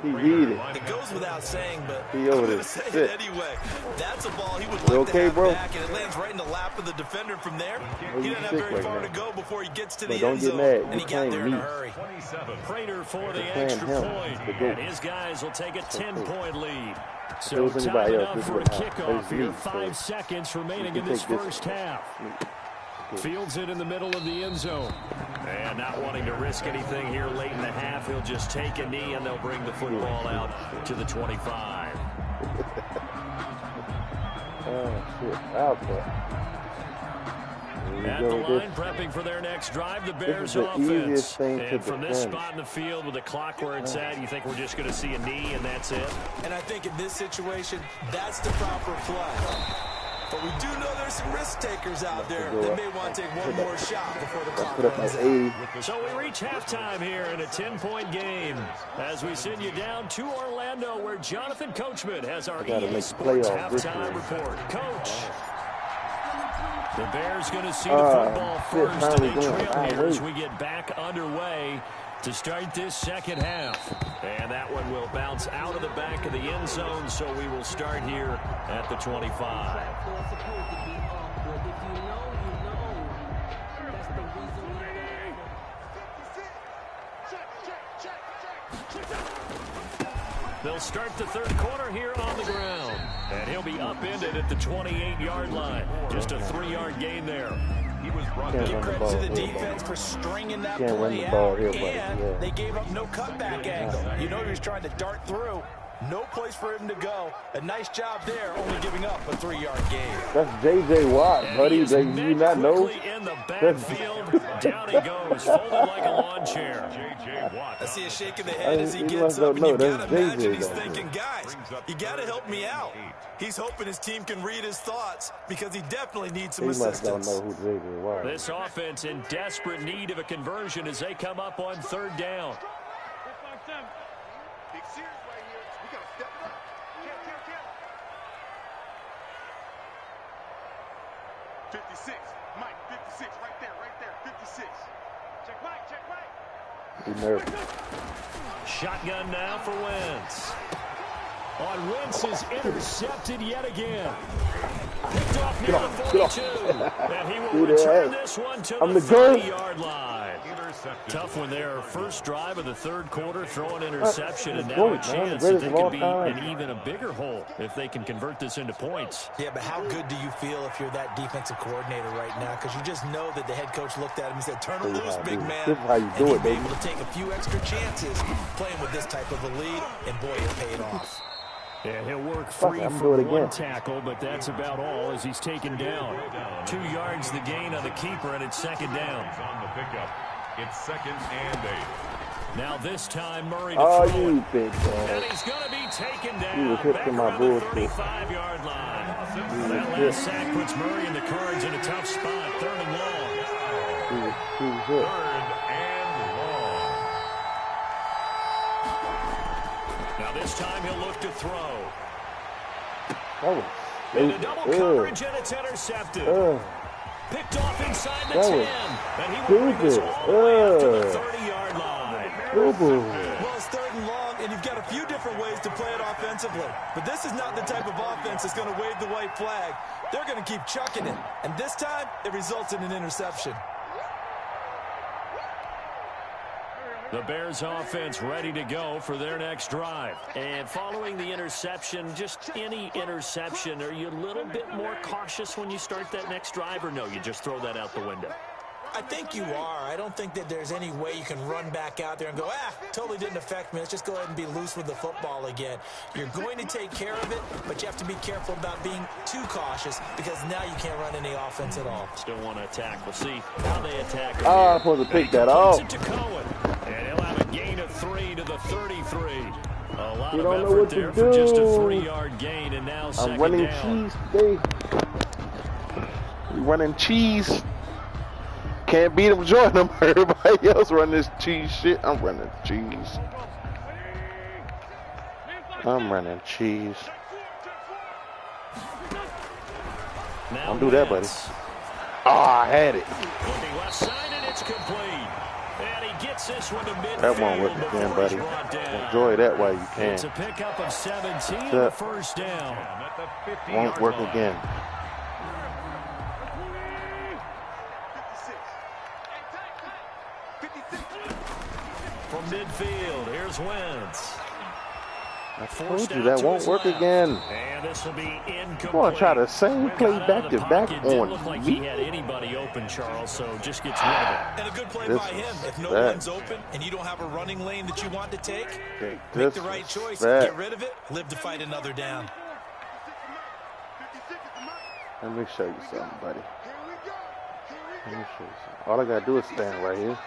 He beat it. It goes without saying, but He I'm over going there. to say it anyway. That's a ball he would You like okay, to have bro? back, and it lands right in the lap of the defender from there. Well, He you didn't have sick very right far now. to go before he gets to But the don't end get zone, mad. and You he got there in playing a me. hurry. Prater for the You're playing extra him. point. The GOAT. And his guys will take a 10-point lead. If So it was anybody time else, enough this for a would happen. kickoff It's here. me, 5 so seconds remaining you in this take this first one. half. Fields it in the middle of the end zone. And not wanting to risk anything here late in the half, he'll just take a knee, and they'll bring the football out to the 25. Oh, shit. Okay. At the line, prepping for their next drive, the Bears offense. And from this spot in the field with the clock where it's at, you think we're just going to see a knee and that's it? And I think in this situation, that's the proper play. But we do know there's some risk takers out there that may want to take one more shot before the clock runs out. So we reach halftime here in a 10-point game as we send you down to Orlando where Jonathan Coachman has our EA Sports halftime report. Coach. The Bears going to see the football first, and they trail here as we get back underway to start this second half. And that one will bounce out of the back of the end zone, so we will start here at the 25. They'll start the third quarter here on the ground. And he'll be upended at the 28-yard line. Just a 3-yard gain there. He was brought Give credit to the defense for stringing that play out. And they gave up no cutback angle. You know he was trying to dart through. No place for him to go. A nice job there, only giving up a 3-yard gain. That's J.J. Watt, buddy. Do you not know? In the backfield, down he goes, folded like a lawn chair. J.J. Watt. I see a shake of the head as he gets up, and you got to imagine he's thinking, guys, you got to help me out. He's hoping his team can read his thoughts because he definitely needs some assistance. Don't know who J.J. Watt is. This offense in desperate need of a conversion as they come up on third down. Big series right here. We got to step up. Kill. 56. Mike, 56. Right there. 56. Check right. He's nervous. Shotgun now for Wentz. On Wentz is intercepted yet again. Picked off near the 42. And he will return this one to the 30-yard line. Tough one there. First drive of the third quarter, throw an interception, and now a chance that they could be in even a bigger hole if they can convert this into points. Yeah, but how good do you feel if you're that defensive coordinator right now? Because you just know that the head coach looked at him and said, turn him loose, big man. This is how you do it, baby. Able to take a few extra chances playing with this type of a lead, and boy, it paid off. Yeah, he'll work free for one tackle, but that's about all as he's taken down. 2 yards the gain on the keeper, and it's second down. On the pickup. It's 2nd and 8. Now this time Murray to throw you big man. And he's going to be taken down. You were hitting my bullshit. 35-yard line. That last sack puts Murray and the Cards in a tough spot. Third and long. He was hit. 3rd and long. Now this time he'll look to throw. That was Into double coverage, and it's intercepted. Picked off inside the 10. And he will bring this all the way up to the 30-yard line. Well, it's 3rd and long, and you've got a few different ways to play it offensively. But this is not the type of offense that's going to wave the white flag. They're going to keep chucking it. And this time, it results in an interception. The Bears offense ready to go for their next drive. And following the interception, just any interception, are you a little bit more cautious when you start that next drive, or no, you just throw that out the window? I think you are. I don't think that there's any way you can run back out there and go, totally didn't affect me. Let's just go ahead and be loose with the football again. You're going to take care of it, but you have to be careful about being too cautious because now you can't run any offense at all. Still want to attack. We'll see how they attack. I'm supposed to pick that off. It to Cohen, and he'll have a gain of 3 to the 33. A lot you of don't know effort what there to for do. just a 3-yard gain, and now second I'm running down. cheese today. Running cheese. Can't beat them, join them. Everybody else run this cheese shit. I'm running cheese. I'm running cheese. Now Don't do that, buddy. I had it. Looking left side, and it's complete. And he gets this one to midfield. That won't work again, buddy. Enjoy that while you can. It's a pickup of 17 and a first down. Won't work again. From midfield, here's Wentz. I told you that won't work again. And this will be incomplete. I'm going to try the same play back to back Didn't look like on he me. had anybody open, Charles, so just gets rid of it. And a good play by him. If no one's open and you don't have a running lane that you want to take, make the right choice. Get rid of it. Live to fight another down. Let me show you something, buddy. All I gotta do is stand right here.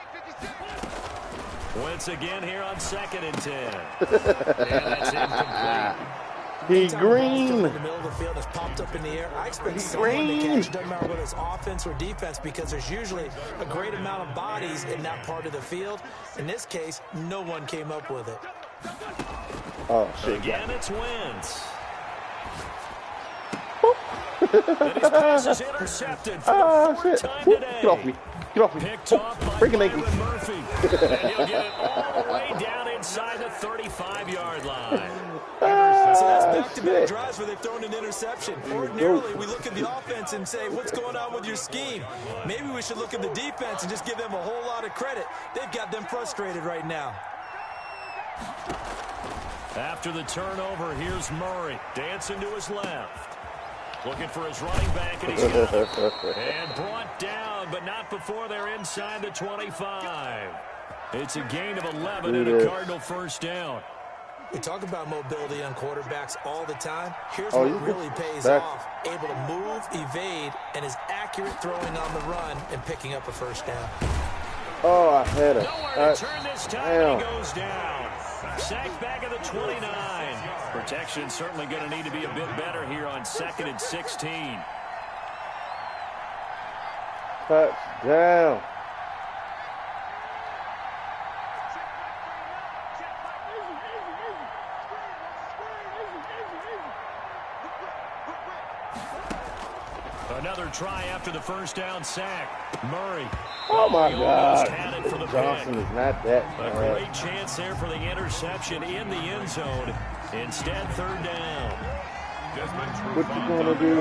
Once again here on 2nd and 10. And that's incomplete. He green. In the middle of the field is popped up in the air. I expect someone to catch. It doesn't matter whether it's offense or defense because there's usually a great amount of bodies in that part of the field. In this case, no one came up with it. Oh shit! Again, it's Wentz. And his pass is intercepted for the fourth time today. Get off me! Get off me! Picked off by Breaking Byron ankles. Murphy. And he'll get it all the way down inside the 35-yard line. So that's back-to-back drives where they've thrown an interception. Ordinarily, we look at the offense and say, what's going on with your scheme? Maybe we should look at the defense and just give them a whole lot of credit. They've got them frustrated right now. After the turnover, here's Murray dancing to his left. Looking for his running back, and he's got it. And brought down, but not before they're inside the 25. It's a gain of 11 and a Cardinal first down. We talk about mobility on quarterbacks all the time. Here's what really pays off. Able to move, evade, and is accurate throwing on the run and picking up a first down. Oh, I had it. Nowhere to turn this time, and he goes down. Sacked back at the 29. Protection certainly going to need to be a bit better here on 2nd and 16. Touchdown. Another try after the first down sack. Murray. Oh my God. Had it for the Johnson pick. is not that A bad. great chance there for the interception in the end zone. Instead, third down. What you gonna do?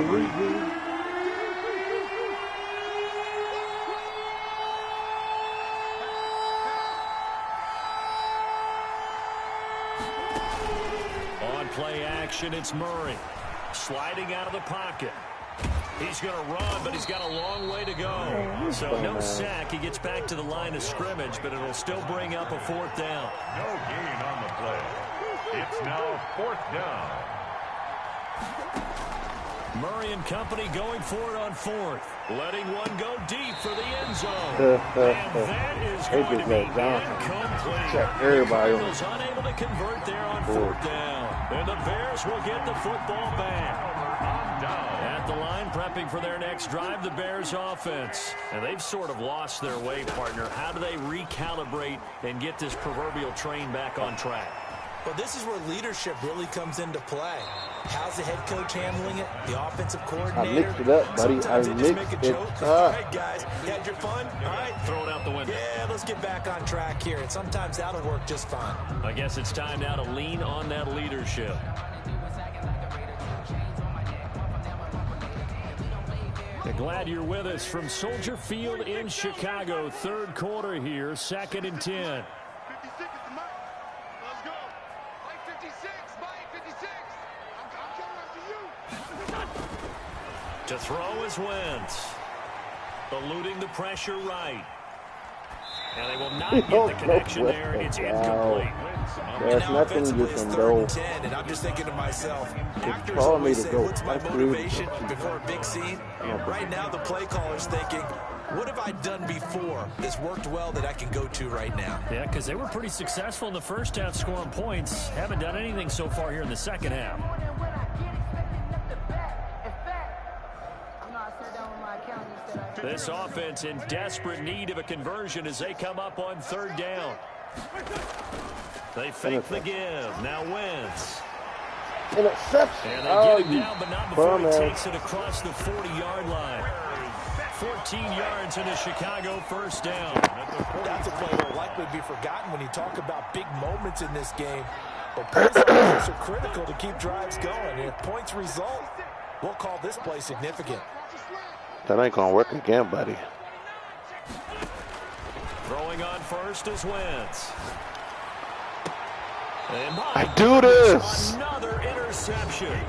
On play action, it's Murray. Sliding out of the pocket. He's going to run, but he's got a long way to go. So no sack. He gets back to the line of scrimmage, but it'll still bring up a fourth down. No gain on the play. It's now fourth down. Murray and company going for it on fourth. Letting one go deep for the end zone. And that is going to be incomplete. Check everybody. Cardinals unable to convert there on fourth down. And the Bears will get the football back. At the line, prepping for their next drive, the Bears offense. And they've sort of lost their way, partner. How do they recalibrate and get this proverbial train back on track? Well, this is where leadership really comes into play. How's the head coach handling it? The offensive coordinator? I mixed it up, buddy. Sometimes I they just mixed make a it joke. up. All right, guys, you had your fun? All right. Throw it out the window. Yeah, let's get back on track here. And sometimes that'll work just fine. I guess it's time now to lean on that leadership. Glad you're with us from Soldier Field in Chicago. Third quarter here, 2nd and 10. 56 is the mark. Let's go. Mike 56. Mike 56. I'm coming after you. To throw is Wentz. Eluding the pressure right. And they will not get the connection there. It's incomplete. There's nothing you can do. And I'm just thinking to myself, actors call me always to say, go. what's my That's motivation before a big scene? Right now, the play caller's thinking, what have I done before that's worked well that I can go to right now? Yeah, because they were pretty successful in the first half scoring points. Haven't done anything so far here in the second half. This offense in desperate need of a conversion as they come up on third down. They fake the give. Now Wentz. Interception. And they get him down, but not before he takes it across the 40-yard line. 14 yards in a Chicago first down. That's a play that will likely be forgotten when you talk about big moments in this game. But points like this are critical to keep drives going. And if points result, we'll call this play significant. That ain't gonna work again, buddy. Throwing on first is Wentz. And I do this. Another interception.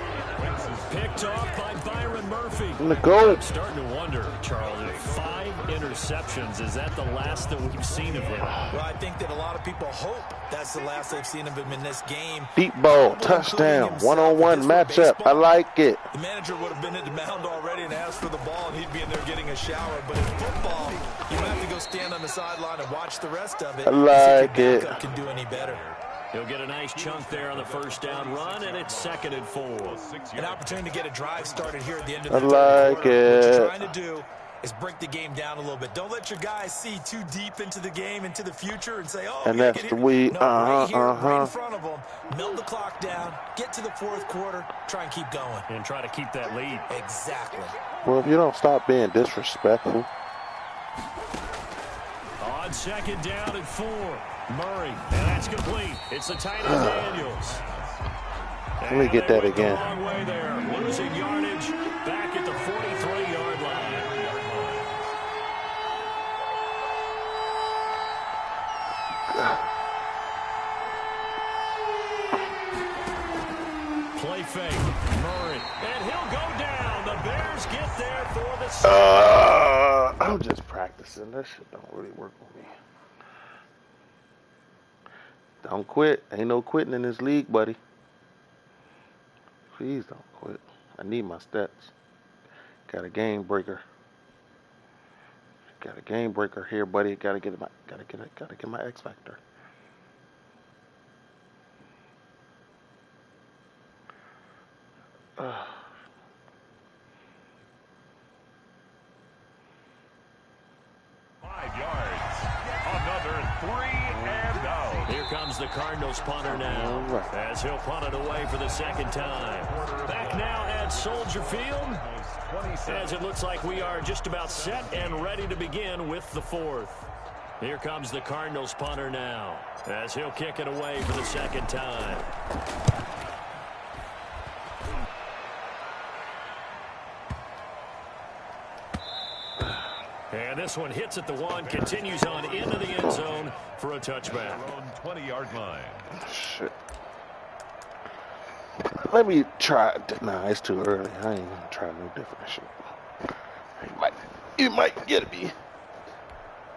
Picked off by Byron Murphy. Go. I'm starting to wonder, Charles, if 5 interceptions, is that the last that we've seen of him? Well, I think that a lot of people hope that's the last they've seen of him in this game. Deep ball, touchdown, one-on-one matchup. I like it. The manager would have been at the mound already and asked for the ball, and he'd be in there getting a shower. But in football, you don't have to go stand on the sideline and watch the rest of it. I like it. it. Can do any better. He'll get a nice chunk there on the first down run, and it's 2nd and 4. An opportunity to get a drive started here at the end of the third quarter. it. What you're trying to do is break the game down a little bit. Don't let your guys see too deep into the game, into the future, and say, oh, and that's the way, right here, right in front of them. Melt the clock down, get to the 4th quarter, try and keep going. And try to keep that lead. Exactly. Well, if you don't stop being disrespectful. On 2nd down and 4. Murray, and that's complete. It's the tight end Daniels. Let me get that again. Long way there, losing yardage back at the 43-yard line. Play fake, Murray, and he'll go down. The Bears get there for the second. I'm just practicing. That shit don't really work with me. Don't quit. Ain't no quitting in this league, buddy. Please don't quit. I need my stats. Got a game breaker. Got a game breaker here, buddy. Gotta get my X factor. Here comes the Cardinals punter now, as he'll punt it away for the 2nd time. Back now at Soldier Field, as it looks like we are just about set and ready to begin with the 4th. Here comes the Cardinals punter now, as he'll kick it away for the 2nd time. And this one hits at the 1, continues on into the end zone for a touchback. 20-yard line. Shit. Let me try. Nah, it's too early. I ain't gonna try no different shit. You might get me.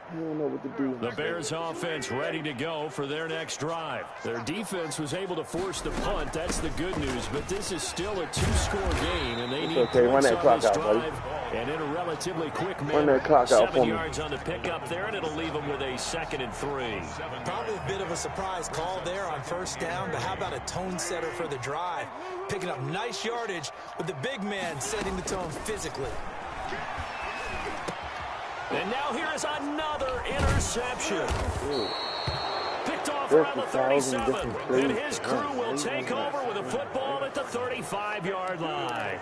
I don't know what to do. The Bears offense ready to go for their next drive. Their defense was able to force the punt. That's the good news. But this is still a 2-score game, and they need points on this drive. And in a relatively quick manner, 7 yards on the pickup there, and it'll leave them with a 2nd and 3. Probably a bit of a surprise call there on 1st down, but how about a tone setter for the drive? Picking up nice yardage with the big man setting the tone physically. And now here is another interception. Ooh. Picked off around the 37. And his crew will take over with a football at the 35-yard line.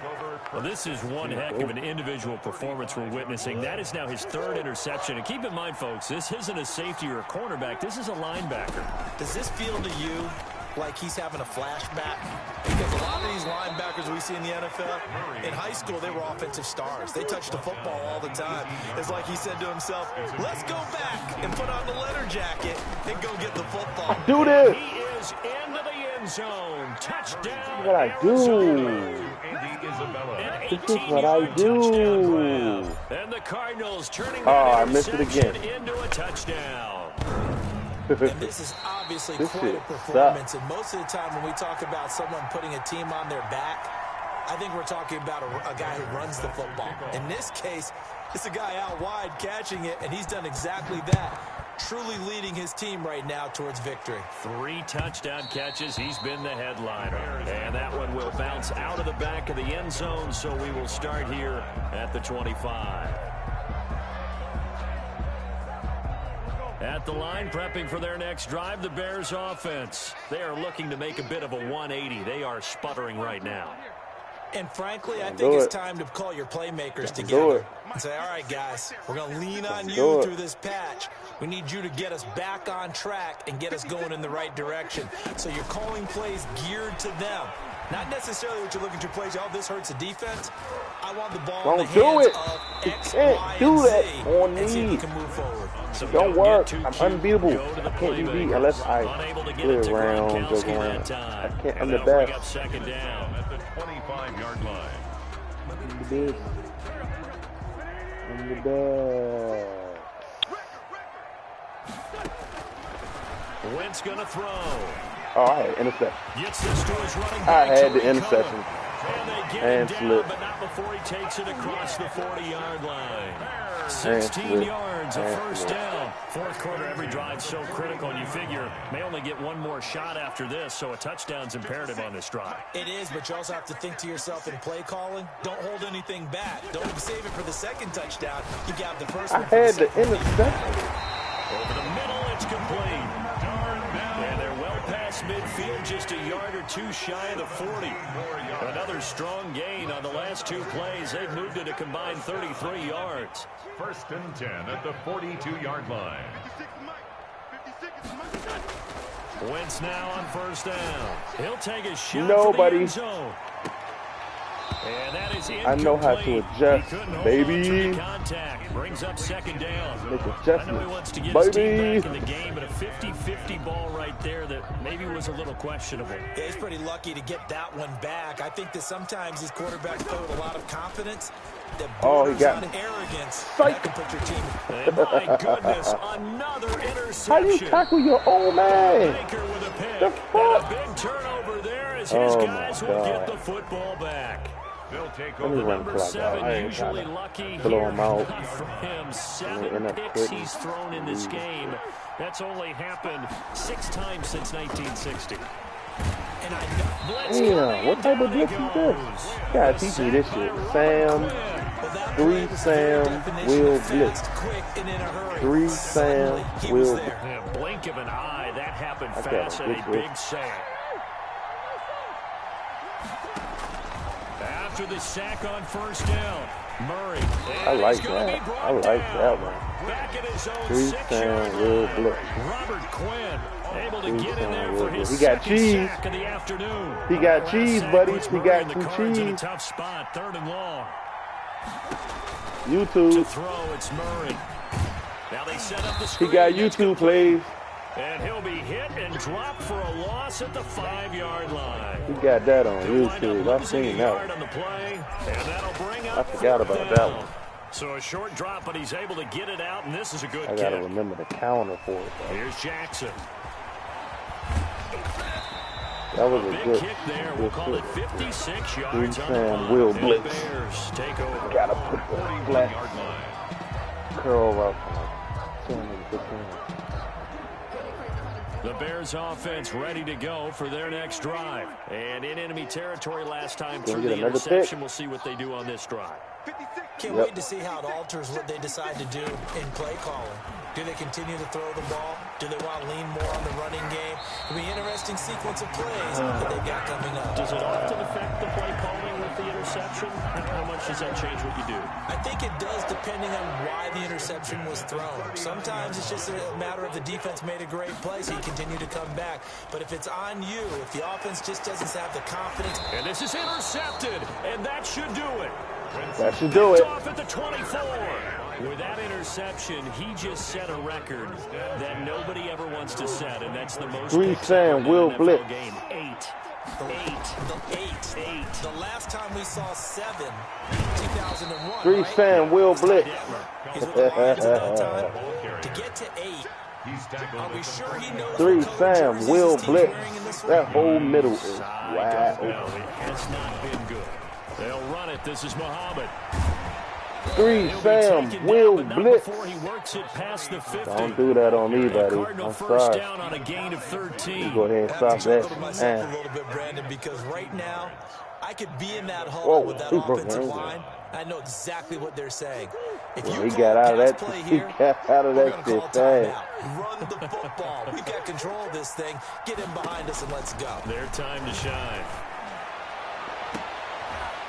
Well, this is one heck of an individual performance we're witnessing. That is now his 3rd interception. And keep in mind, folks, this isn't a safety or a cornerback. This is a linebacker. Does this feel to you like he's having a flashback? Because a lot of these linebackers we see in the NFL, in high school, they were offensive stars. They touched the football all the time. It's like he said to himself, let's go back and put on the letter jacket and go get the football. Do this. He is into the end zone. Touchdown. What I do. This is what I do. And the Cardinals turning I missed it again. Into a touchdown. And this is obviously quite a performance. And most of the time when we talk about someone putting a team on their back, I think we're talking about a guy who runs the football. In this case, it's a guy out wide catching it, and he's done exactly that. Truly leading his team right now towards victory. 3 touchdown catches. He's been the headliner. And that one will bounce out of the back of the end zone, so we will start here at the 25. At the line, prepping for their next drive, the Bears offense. They are looking to make a bit of a 180. They are sputtering right now. And frankly, I think it's time to call your playmakers together and say, all right, guys, we're going to lean on you through this patch. We need you to get us back on track and get us going in the right direction. So you're calling plays geared to them. Not necessarily what you're looking to play. Oh, this hurts the defense. I want the ball Don't in the do hands it. of You X, can't Y, do and that Z, on and see if me. we can move forward. So Don't work. I'm cute. unbeatable. Go to the I can't be beat playmaker. unless I Unable to get play it to around, joke Gronkowski around. that time. I can't. I'm And the that'll bring best. up second down. At the 25-yard line. I'm the best. I'm the best. Wentz gonna throw. Oh, I had interception. Gets this to his running I back. had the Tariq interception. Cohen. And they get And him slip. down, but not before he takes it across the 40-yard line. And 16 slip. yards, a And first slip. down. Fourth quarter, every drive so critical, and you figure may only get one more shot after this, so a touchdown's imperative on this drive. It is, but you also have to think to yourself in play calling, don't hold anything back. Don't save it for the second touchdown. You got the first I one. had the interception. Over the middle, it's complete. And they're well past midfield, just a yard or two shy of the 40. Another strong gain on the last two plays. They've moved it a combined 33 yards. First and 10 at the 42-yard line. Wentz now on first down. He'll take a shot Nobody. for the end zone. And that is I know how to incomplete. adjust, He couldn't hold baby. on to the contact. Brings up second down. Make I know he adjustments, wants to get his team baby. back in the game, but a 50-50 ball right there that maybe was a little questionable. Yeah, he's pretty lucky to get that one back. I think that sometimes these quarterbacks play with a lot of confidence. That Oh, he borders got on me. arrogance. Psych. That can put your team. And my goodness, another interception. How you tackle your old man? Baker with a pick. The And fuck? a big turnover there as his Oh, my guys will get God. the football back. They'll take Let me over run Number the clock out. 7, I ain't usually trying lucky to blow here him out. for him. And 7 up picks quitting. he's thrown in this game. That's only happened 6 times since 1960. And I know. Blitz Damn, coming, what type of down he blitz is this? goes. You gotta teach me this Sack shit. by Robert Sam, Quinn. Well, that 3 play was the very Sam, definition Will of fast, blitz. quick, and in a hurry. 3 Suddenly, Sam, he was Will there. Yeah, blink of an eye, that happened I got fast a and good a blitz. big sack. After the sack on first down, Murray. I And like he's gonna be that. brought I like down. that one. Back at his own 3 6-yard Sam, Will line. blitz. Robert Quinn able to 3 get in Sam, there Will for blitz. his He got second cheese. sack of the afternoon. He got Last cheese, sack buddy. puts He Murray got and the some Cards in a cheese. tough spot, 3rd and long. To YouTube. throw, it's Murray. Now they set up the He screen. got It's YouTube plays. And he'll be hit and dropped for a loss at the 5-yard line. He got that on They'll wind up YouTube. I've losing a seen yard that. on the play, and that'll bring up I forgot about fourth that down. one. So a short drop, but he's able to get it out, and this is a good I gotta kick. remember the counter for it, though. Here's Jackson. That was a Big good, kick there. We'll good call it kick. 56 yards 3 on the Sam, punt. Will And the blitz. Bears take over. Gotta put the 41-yard flat line. curl up. 10 and 15. The Bears offense ready to go for their next drive. And in enemy territory last time Gonna through get the another interception. pick. We'll see what they do on this drive. Can't Yep. wait to see how it alters what they decide to do in play calling. Do they continue to throw the ball? Do they want to lean more on the running game? It'll be an interesting sequence of plays that they've got coming up. Does it often affect the play calling with the interception? How much does that change what you do? I think it does depending on why the interception was thrown. Sometimes it's just a matter of the defense made a great play, so you continue to come back. But if it's on you, if the offense just doesn't have the confidence. And this is intercepted, and that should do it. That should do Picked it. off at the 24. With that interception, he just set a record that nobody ever wants to set, and that's the most 3 picks Sam, ever in Will an NFL blitz. game. 8. The last time we saw 7, 2001. 3 right? Sam, Will blitz. He's with the Lions at that time. To get to 8, He's tackled are we at the sure he knows 3 what color Sam, jerseys Will his team's blitz. wearing in this That one? whole middle is I wide don't know. open. It has not been good. They'll run it. This is Muhammad. 3 He'll be Sam, taken Will down, but not blitz. before he works it past the 50. Don't do that on me, buddy. Cardinal I'm first sorry. down on a gain of 13. Go ahead and I have stop to chuckle to that. myself Man. a little bit, Brandon, because right now I could be in that Whoa, huddle with that he broke offensive my ankle. line. I know exactly what they're saying. If Well, you he call got out of pass that. play He here, got out of we're that gonna shit call fast. timeout. Run the football. We've got control of this thing. Get in behind us and let's go. Their time to shine.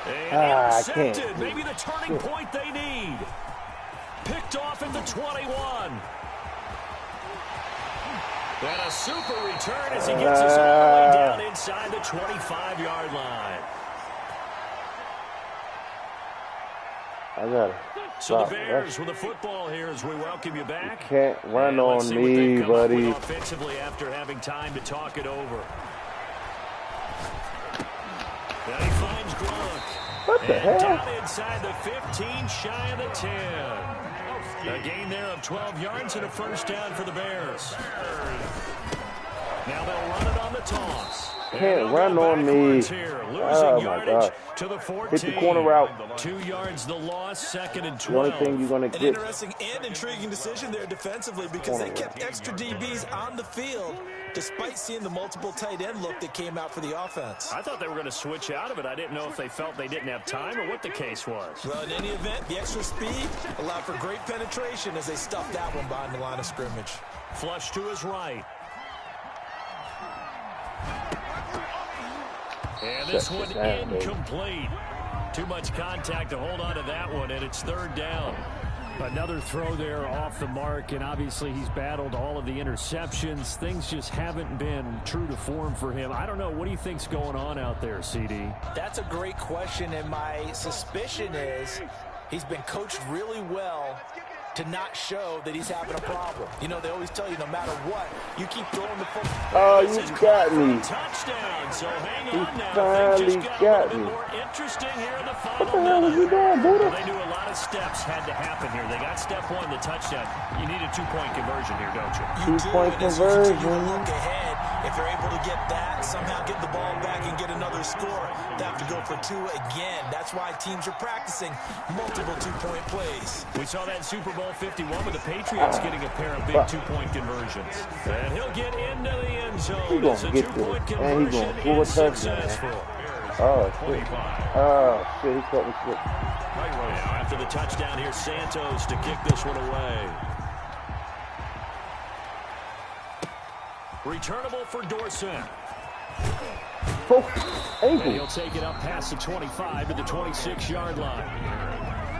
And I can't. intercepted. Maybe the turning point they need. Picked off at the 21. And a super return as he gets us all the way down inside the 25-yard line. I got it. So the Bears with the football here as we welcome you back. You can't run on me, buddy. Offensively after having time to talk it over. And he finds Gronk. What the hell? Down inside the 15, shy of the 10. A gain there of 12 yards and a first down for the Bears. Now they'll run it on the toss. Can't run on me. Oh my God. To the 14. Hit the corner route. 2 yards the loss, second and 12. The only thing you're going to An get. interesting and intriguing decision there defensively because they kept extra DBs on the field despite seeing the multiple tight end look that came out for the offense. I thought they were going to switch out of it. I didn't know if they felt they didn't have time or what the case was. Well, in any event, the extra speed allowed for great penetration as they stuffed that one behind the line of scrimmage. Flush to his right. And this one incomplete. Too much contact to hold on to that one, and it's third down. Another throw there off the mark, and obviously he's battled all of the interceptions. Things just haven't been true to form for him. I don't know. What do you think's going on out there, CD? That's a great question, and my suspicion is he's been coached really well to not show that he's having a problem. You know, they always tell you no matter what, you keep throwing the football. Oh, you got me. Touchdown. So hang He on now. finally Just got a little bit me. more interesting here in the What the final hell is minute. you doing, Buddha? They knew a lot of steps had to happen here. They got step one, the touchdown. You need a two-point conversion here, don't you? You do, Two-point and as you continue to conversion. look ahead, if they're able to get that, somehow get the ball back and get another score, they have to go for two again. That's why teams are practicing multiple two-point plays. We saw that Super Bowl 51 with the Patriots getting a pair of big two-point conversions. And he'll get into the end zone. He gonna As a get two-point this, and he conversion gonna pull a is touchdown. successful. Oh, shit. Oh, shit, he caught me slipping. Now after the touchdown here, Santos to kick this one away. Returnable for Dorsett. Oh, And ankle. he'll take it up past the 25 to the 26-yard line.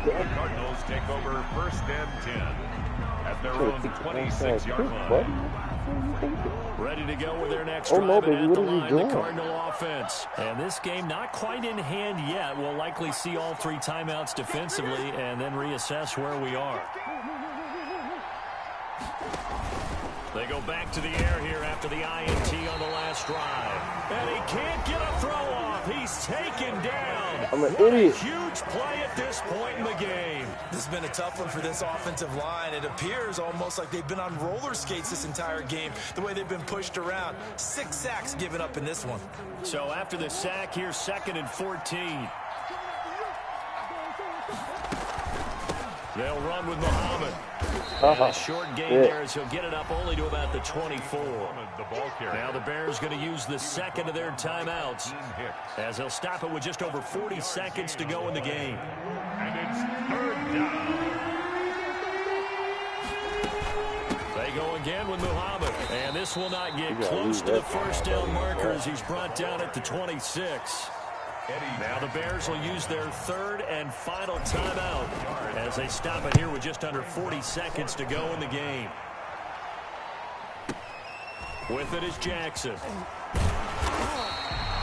The Cardinals take over first and 10 at their own 26-yard line. Ready to go with their next Oh, drive no, and baby, at what the is he line, doing? the Cardinal offense. And this game not quite in hand yet. We'll likely see all three timeouts defensively and then reassess where we are. They go back to the air here after the INT on the last drive. And he can't get a throw off. He's taken down. I'm an What idiot. a huge play at this point in the game. This has been a tough one for this offensive line. It appears almost like they've been on roller skates this entire game, the way they've been pushed around. 6 sacks given up in this one. So after the sack here, second and 14. They'll run with Muhammad. And a short gain there as he'll get it up only to about the 24. Now the Bears going to use the second of their timeouts as they'll stop it with just over 40 seconds to go in the game. And it's third down. They go again with Muhammad. And this will not get close to the first down marker as he's brought down at the 26. Now the Bears will use their third and final timeout as they stop it here with just under 40 seconds to go in the game. With it is Jackson.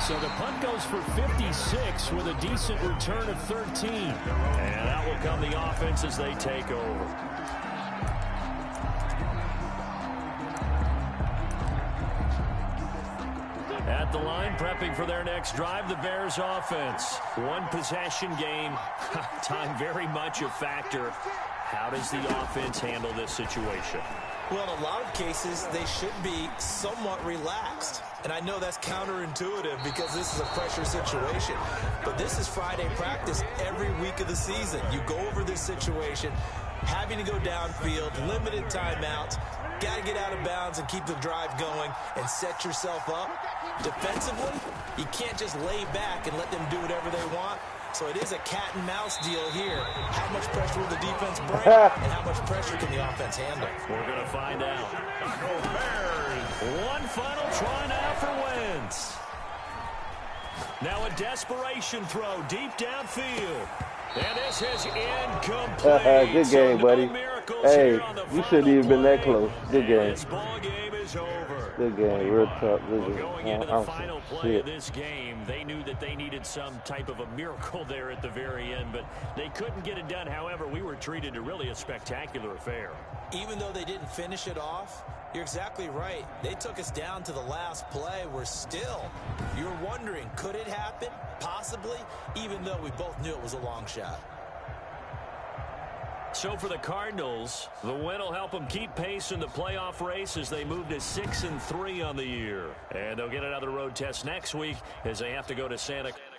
So the punt goes for 56 with a decent return of 13. And out will come the offense as they take over. At the line, prepping for their next drive, the Bears offense. One possession game. Time very much a factor. How does the offense handle this situation? Well, in a lot of cases, they should be somewhat relaxed. And I know that's counterintuitive because this is a pressure situation. But this is Friday practice every week of the season. You go over this situation, having to go downfield, limited timeouts, got to get out of bounds and keep the drive going and set yourself up. Defensively, you can't just lay back and let them do whatever they want. So it is a cat and mouse deal here. How much pressure will the defense bring and how much pressure can the offense handle? We're going to find out. One final try now for Wentz. Now a desperation throw deep downfield. And this is incomplete. Good game, buddy. Hey, you shouldn't even been that close. Good game. This ball game is over. Good game, real tough. Well, going into the final play of this game, they knew that they needed some type of a miracle there at the very end, but they couldn't get it done. However, we were treated to really a spectacular affair. Even though they didn't finish it off, you're exactly right. They took us down to the last play. We're still, you're wondering, could it happen? Possibly, even though we both knew it was a long shot. So for the Cardinals, the win will help them keep pace in the playoff race as they move to 6-3 on the year. And they'll get another road test next week as they have to go to Santa Clara.